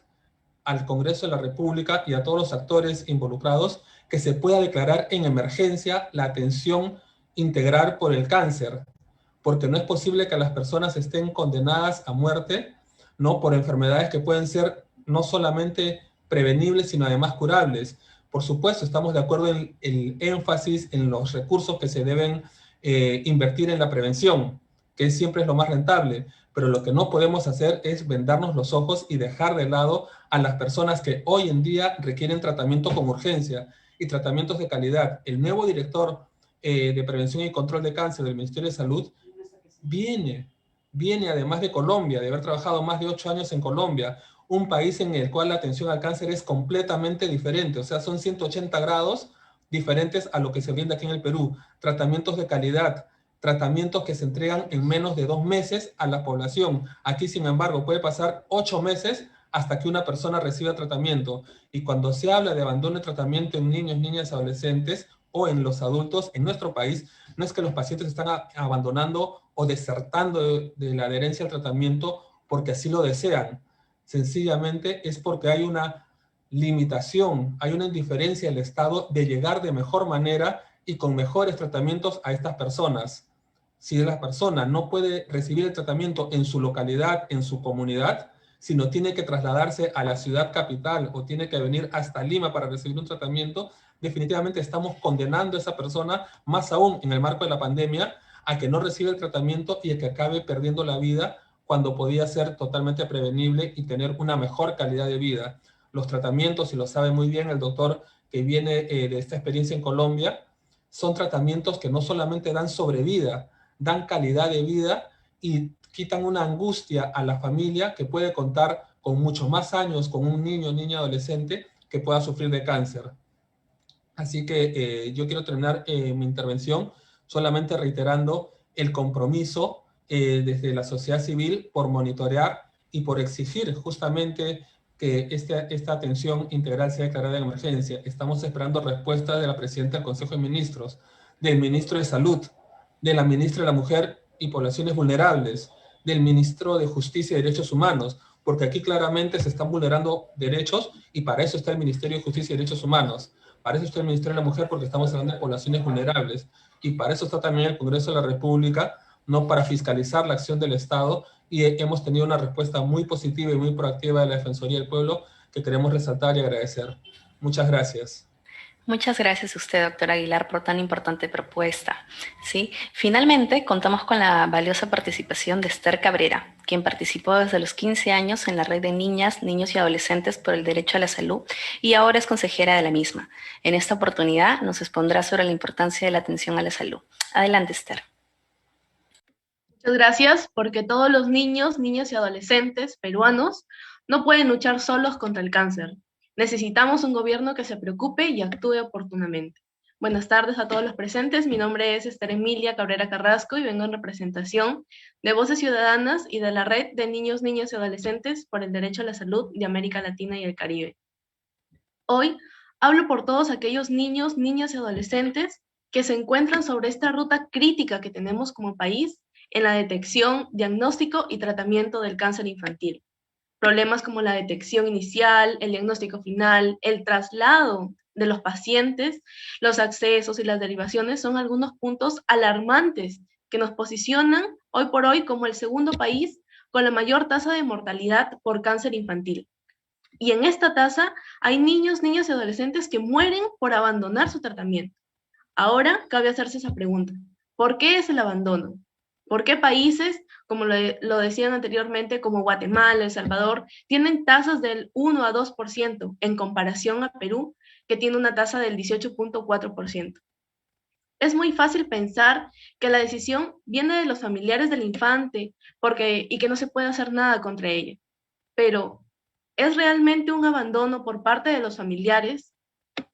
Speaker 9: al Congreso de la República y a todos los actores involucrados que se pueda declarar en emergencia la atención integral por el cáncer, porque no es posible que las personas estén condenadas a muerte, ¿no?, por enfermedades que pueden ser no solamente prevenibles, sino además curables. Por supuesto, estamos de acuerdo en el énfasis en los recursos que se deben invertir en la prevención, que siempre es lo más rentable, pero lo que no podemos hacer es vendarnos los ojos y dejar de lado a las personas que hoy en día requieren tratamiento con urgencia y tratamientos de calidad. El nuevo director de Prevención y Control de Cáncer del Ministerio de Salud viene además de Colombia, de haber trabajado más de 8 años en Colombia, un país en el cual la atención al cáncer es completamente diferente, o sea, son 180 grados diferentes a lo que se brinda aquí en el Perú. Tratamientos de calidad, tratamientos que se entregan en menos de 2 meses a la población. Aquí, sin embargo, puede pasar 8 meses hasta que una persona reciba tratamiento. Y cuando se habla de abandono de tratamiento en niños, niñas, adolescentes o en los adultos en nuestro país, no es que los pacientes están abandonando o desertando de la adherencia al tratamiento porque así lo desean. Sencillamente es porque hay una limitación, hay una indiferencia del Estado de llegar de mejor manera y con mejores tratamientos a estas personas. Si la persona no puede recibir el tratamiento en su localidad, en su comunidad, sino tiene que trasladarse a la ciudad capital o tiene que venir hasta Lima para recibir un tratamiento, definitivamente estamos condenando a esa persona, más aún en el marco de la pandemia, a que no reciba el tratamiento y a que acabe perdiendo la vida cuando podía ser totalmente prevenible y tener una mejor calidad de vida. Los tratamientos, y lo sabe muy bien el doctor que viene de esta experiencia en Colombia, son tratamientos que no solamente dan sobrevida, dan calidad de vida y quitan una angustia a la familia que puede contar con muchos más años con un niño, niña, adolescente que pueda sufrir de cáncer. Así que yo quiero terminar mi intervención solamente reiterando el compromiso desde la sociedad civil por monitorear y por exigir justamente que esta atención integral sea declarada en emergencia. Estamos esperando respuestas de la Presidenta del Consejo de Ministros, del Ministro de Salud, de la Ministra de la Mujer y Poblaciones Vulnerables, del Ministro de Justicia y Derechos Humanos, porque aquí claramente se están vulnerando derechos y para eso está el Ministerio de Justicia y Derechos Humanos. Para eso está el Ministerio de la Mujer, porque estamos hablando de poblaciones vulnerables. Y para eso está también el Congreso de la República, no para fiscalizar la acción del Estado. Y hemos tenido una respuesta muy positiva y muy proactiva de la Defensoría del Pueblo que queremos resaltar y agradecer. Muchas gracias.
Speaker 1: Muchas gracias a usted, doctor Aguilar, por tan importante propuesta. ¿Sí? Finalmente, contamos con la valiosa participación de Esther Cabrera, quien participó desde los 15 años en la red de niñas, niños y adolescentes por el derecho a la salud y ahora es consejera de la misma. En esta oportunidad nos expondrá sobre la importancia de la atención a la salud. Adelante, Esther.
Speaker 10: Muchas gracias, porque todos los niños, niñas y adolescentes peruanos no pueden luchar solos contra el cáncer. Necesitamos un gobierno que se preocupe y actúe oportunamente. Buenas tardes a todos los presentes. Mi nombre es Esther Emilia Cabrera Carrasco y vengo en representación de Voces Ciudadanas y de la Red de Niños, Niñas y Adolescentes por el Derecho a la Salud de América Latina y el Caribe. Hoy hablo por todos aquellos niños, niñas y adolescentes que se encuentran sobre esta ruta crítica que tenemos como país en la detección, diagnóstico y tratamiento del cáncer infantil. Problemas como la detección inicial, el diagnóstico final, el traslado de los pacientes, los accesos y las derivaciones son algunos puntos alarmantes que nos posicionan hoy por hoy como el segundo país con la mayor tasa de mortalidad por cáncer infantil. Y en esta tasa hay niños, niñas y adolescentes que mueren por abandonar su tratamiento. Ahora cabe hacerse esa pregunta. ¿Por qué es el abandono? ¿Por qué países, como lo decían anteriormente, como Guatemala, El Salvador, tienen tasas del 1 a 2% en comparación a Perú, que tiene una tasa del 18.4%? Es muy fácil pensar que la decisión viene de los familiares del infante y que no se puede hacer nada contra ella. Pero, ¿es realmente un abandono por parte de los familiares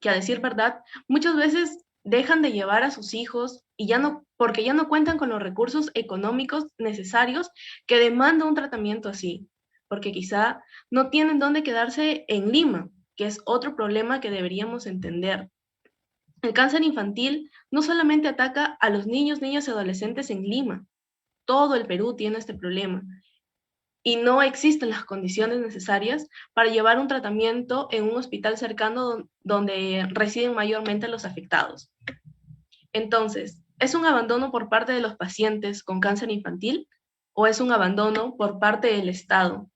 Speaker 10: que, a decir verdad, muchas veces dejan de llevar a sus hijos porque ya no cuentan con los recursos económicos necesarios que demanda un tratamiento así? Porque quizá no tienen dónde quedarse en Lima, que es otro problema que deberíamos entender. El cáncer infantil no solamente ataca a los niños, niñas y adolescentes en Lima. Todo el Perú tiene este problema. Y no existen las condiciones necesarias para llevar un tratamiento en un hospital cercano donde residen mayormente los afectados. Entonces, ¿es un abandono por parte de los pacientes con cáncer infantil o es un abandono por parte del Estado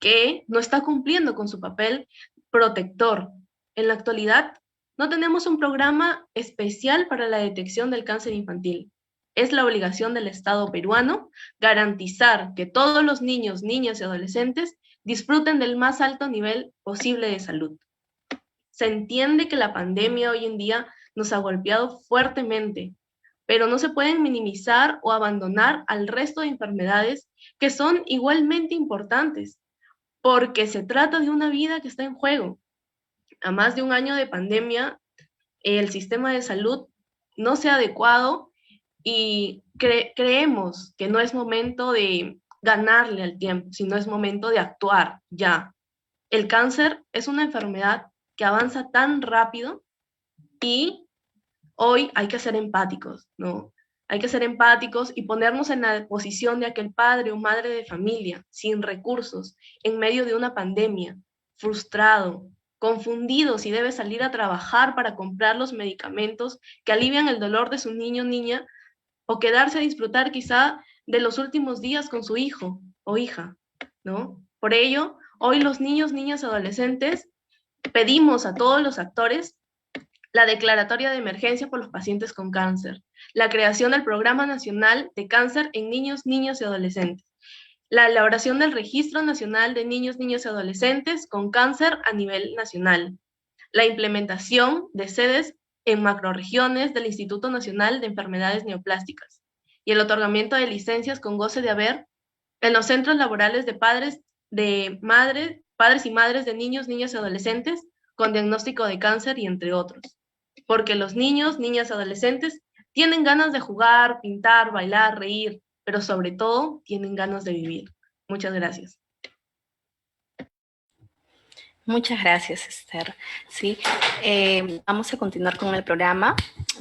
Speaker 10: que no está cumpliendo con su papel protector? En la actualidad, no tenemos un programa especial para la detección del cáncer infantil. Es la obligación del Estado peruano garantizar que todos los niños, niñas y adolescentes disfruten del más alto nivel posible de salud. Se entiende que la pandemia hoy en día nos ha golpeado fuertemente, pero no se pueden minimizar o abandonar al resto de enfermedades que son igualmente importantes, porque se trata de una vida que está en juego. A más de un año de pandemia, el sistema de salud no se ha adecuado y creemos que no es momento de ganarle al tiempo, sino es momento de actuar ya. El cáncer es una enfermedad que avanza tan rápido y hoy hay que ser empáticos, ¿no? Hay que ser empáticos y ponernos en la posición de aquel padre o madre de familia sin recursos, en medio de una pandemia, frustrado, confundido si debe salir a trabajar para comprar los medicamentos que alivian el dolor de su niño o niña, o quedarse a disfrutar quizá de los últimos días con su hijo o hija, ¿no? Por ello, hoy los niños, niñas, adolescentes, pedimos a todos los actores la declaratoria de emergencia por los pacientes con cáncer, la creación del Programa Nacional de Cáncer en Niños, Niñas y Adolescentes, la elaboración del Registro Nacional de Niños, Niñas y Adolescentes con cáncer a nivel nacional, la implementación de sedes en macrorregiones del Instituto Nacional de Enfermedades Neoplásticas y el otorgamiento de licencias con goce de haber en los centros laborales de padres y madres de niños, niñas y adolescentes con diagnóstico de cáncer y entre otros. Porque los niños, niñas y adolescentes tienen ganas de jugar, pintar, bailar, reír, pero sobre todo tienen ganas de vivir. Muchas gracias.
Speaker 1: Muchas gracias, Esther. Sí, vamos a continuar con el programa.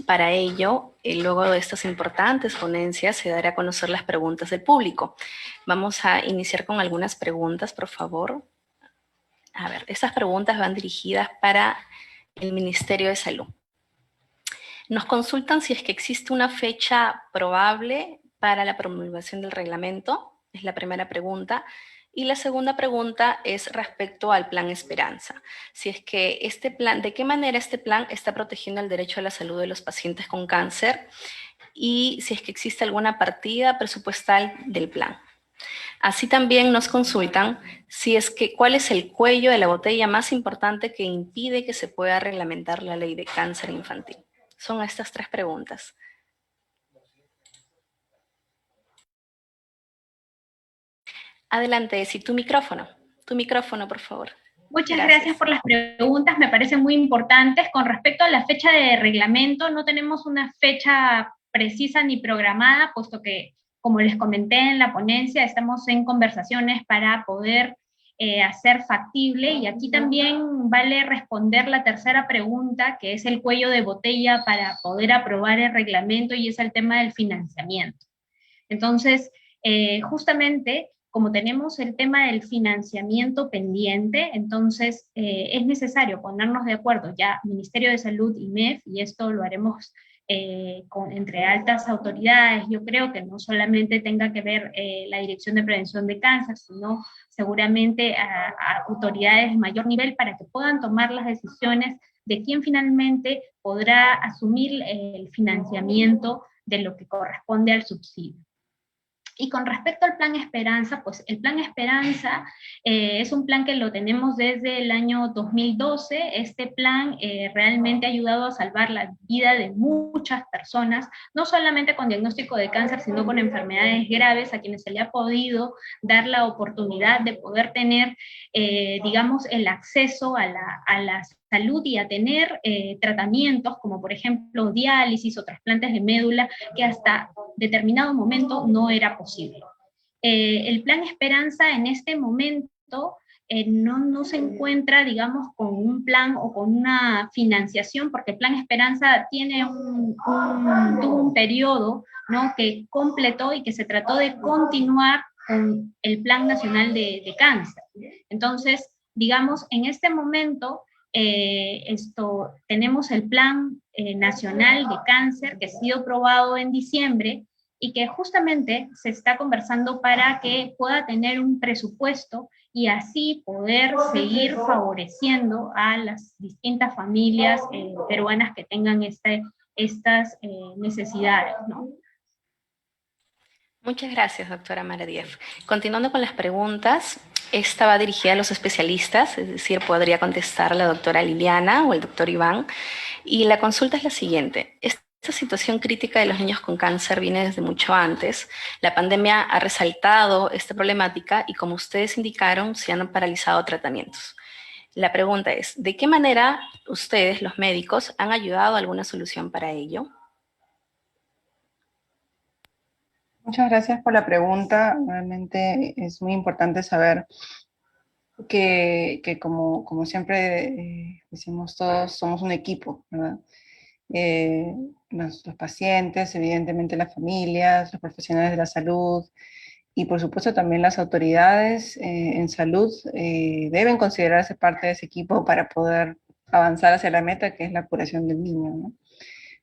Speaker 1: Para ello, luego de estas importantes ponencias, se dará a conocer las preguntas del público. Vamos a iniciar con algunas preguntas, por favor. A ver, estas preguntas van dirigidas para el Ministerio de Salud. Nos consultan si es que existe una fecha probable para la promulgación del reglamento. Es la primera pregunta. Y la segunda pregunta es respecto al Plan Esperanza. Si es que este plan, ¿de qué manera este plan está protegiendo el derecho a la salud de los pacientes con cáncer? Y si es que existe alguna partida presupuestal del plan. Así también nos consultan si es que cuál es el cuello de la botella más importante que impide que se pueda reglamentar la ley de cáncer infantil. Son estas 3 preguntas. Adelante, Esi, tu micrófono, por favor.
Speaker 5: Muchas gracias por las preguntas, me parecen muy importantes. Con respecto a la fecha de reglamento, no tenemos una fecha precisa ni programada, puesto que, como les comenté en la ponencia, estamos en conversaciones para poder hacer factible, y aquí también vale responder la tercera pregunta, que es el cuello de botella para poder aprobar el reglamento, y es el tema del financiamiento. Entonces, justamente, como tenemos el tema del financiamiento pendiente, entonces es necesario ponernos de acuerdo ya Ministerio de Salud y MEF, y esto lo haremos entre altas autoridades. Yo creo que no solamente tenga que ver la Dirección de Prevención de Cáncer, sino seguramente a autoridades de mayor nivel, para que puedan tomar las decisiones de quién finalmente podrá asumir el financiamiento de lo que corresponde al subsidio. Y con respecto al Plan Esperanza, pues el Plan Esperanza es un plan que lo tenemos desde el año 2012. Este plan realmente ha ayudado a salvar la vida de muchas personas, no solamente con diagnóstico de cáncer, sino con enfermedades graves, a quienes se le ha podido dar la oportunidad de poder tener, digamos, el acceso a la salud y a tener tratamientos como por ejemplo diálisis o trasplantes de médula, que hasta determinado momento no era posible. El Plan Esperanza en este momento no se encuentra, digamos, con un plan o con una financiación, porque el Plan Esperanza tiene tuvo un periodo, ¿no?, que completó y que se trató de continuar con el Plan Nacional de Cáncer. Entonces, digamos, en este momento tenemos el Plan Nacional de Cáncer, que ha sido aprobado en diciembre, y que justamente se está conversando para que pueda tener un presupuesto y así poder seguir favoreciendo a las distintas familias peruanas que tengan estas necesidades, ¿no?
Speaker 1: Muchas gracias, doctora Maradiev. Continuando con las preguntas, esta va dirigida a los especialistas, es decir, podría contestar la doctora Liliana o el doctor Iván. Y la consulta es la siguiente. Esta situación crítica de los niños con cáncer viene desde mucho antes. La pandemia ha resaltado esta problemática y, como ustedes indicaron, se han paralizado tratamientos. La pregunta es, ¿de qué manera ustedes, los médicos, han ayudado a alguna solución para ello?
Speaker 7: Muchas gracias por la pregunta. Realmente es muy importante saber que como siempre decimos todos, somos un equipo, ¿verdad? Los pacientes, evidentemente las familias, los profesionales de la salud y por supuesto también las autoridades en salud deben considerarse parte de ese equipo para poder avanzar hacia la meta, que es la curación del niño, ¿no?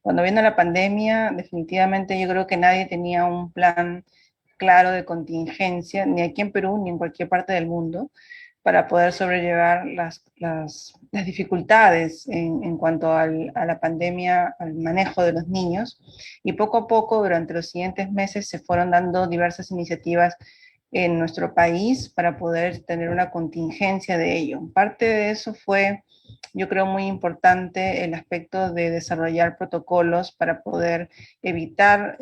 Speaker 7: Cuando vino la pandemia, definitivamente yo creo que nadie tenía un plan claro de contingencia, ni aquí en Perú, ni en cualquier parte del mundo, para poder sobrellevar las dificultades en cuanto a la pandemia, al manejo de los niños. Y poco a poco, durante los siguientes meses, se fueron dando diversas iniciativas en nuestro país para poder tener una contingencia de ello. Parte de eso fue, yo creo, muy importante el aspecto de desarrollar protocolos para poder evitar,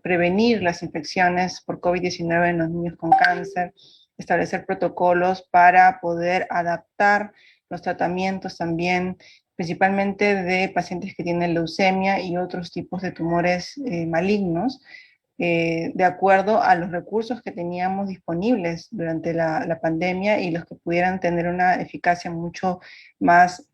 Speaker 7: prevenir las infecciones por COVID-19 en los niños con cáncer, establecer protocolos para poder adaptar los tratamientos también, principalmente de pacientes que tienen leucemia y otros tipos de tumores malignos, de acuerdo a los recursos que teníamos disponibles durante la pandemia y los que pudieran tener una eficacia mucho más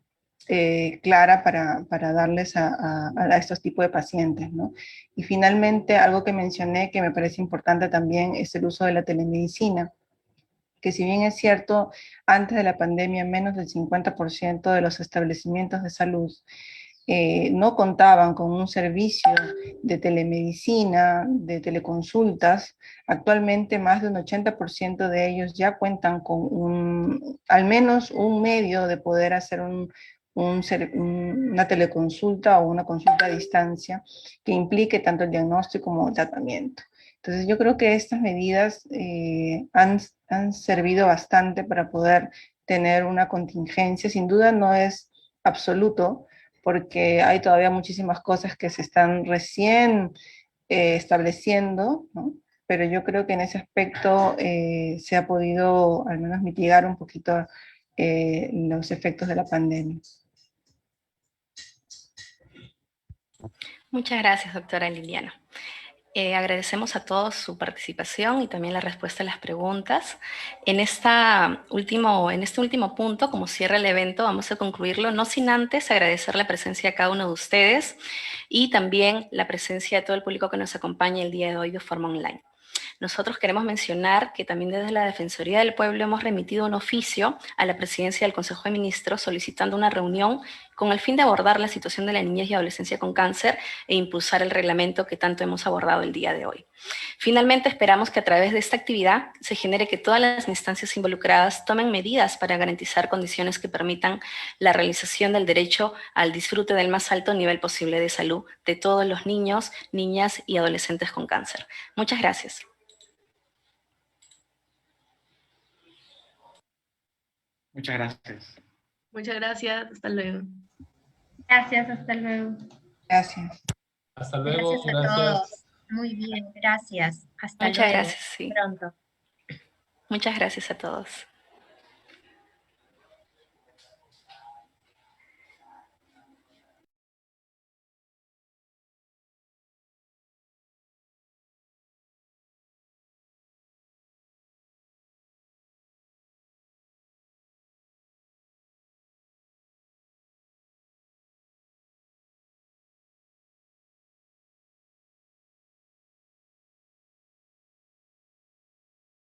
Speaker 7: clara para darles a estos tipos de pacientes, ¿no? Y finalmente, algo que mencioné que me parece importante también es el uso de la telemedicina, que si bien es cierto, antes de la pandemia menos del 50% de los establecimientos de salud no contaban con un servicio de telemedicina, de teleconsultas. Actualmente más de un 80% de ellos ya cuentan con al menos un medio de poder hacer una teleconsulta o una consulta a distancia que implique tanto el diagnóstico como el tratamiento. Entonces yo creo que estas medidas han servido bastante para poder tener una contingencia. Sin duda no es absoluto, porque hay todavía muchísimas cosas que se están recién estableciendo, ¿no? Pero yo creo que en ese aspecto se ha podido al menos mitigar un poquito los efectos de la pandemia.
Speaker 1: Muchas gracias, doctora Liliana. Agradecemos a todos su participación y también la respuesta a las preguntas. En este último punto, como cierra el evento, vamos a concluirlo, no sin antes agradecer la presencia de cada uno de ustedes y también la presencia de todo el público que nos acompaña el día de hoy de forma online. Nosotros queremos mencionar que también desde la Defensoría del Pueblo hemos remitido un oficio a la Presidencia del Consejo de Ministros solicitando una reunión con el fin de abordar la situación de la niñez y adolescencia con cáncer e impulsar el reglamento que tanto hemos abordado el día de hoy. Finalmente, esperamos que a través de esta actividad se genere que todas las instancias involucradas tomen medidas para garantizar condiciones que permitan la realización del derecho al disfrute del más alto nivel posible de salud de todos los niños, niñas y adolescentes con cáncer. Muchas gracias.
Speaker 8: Muchas gracias.
Speaker 10: Muchas gracias, hasta luego.
Speaker 5: Gracias, hasta luego.
Speaker 7: Gracias.
Speaker 9: Hasta luego,
Speaker 4: Gracias a todos. Muy bien, gracias. Hasta
Speaker 1: Muchas
Speaker 4: luego.
Speaker 1: gracias, sí.
Speaker 4: Pronto.
Speaker 1: Muchas gracias a todos.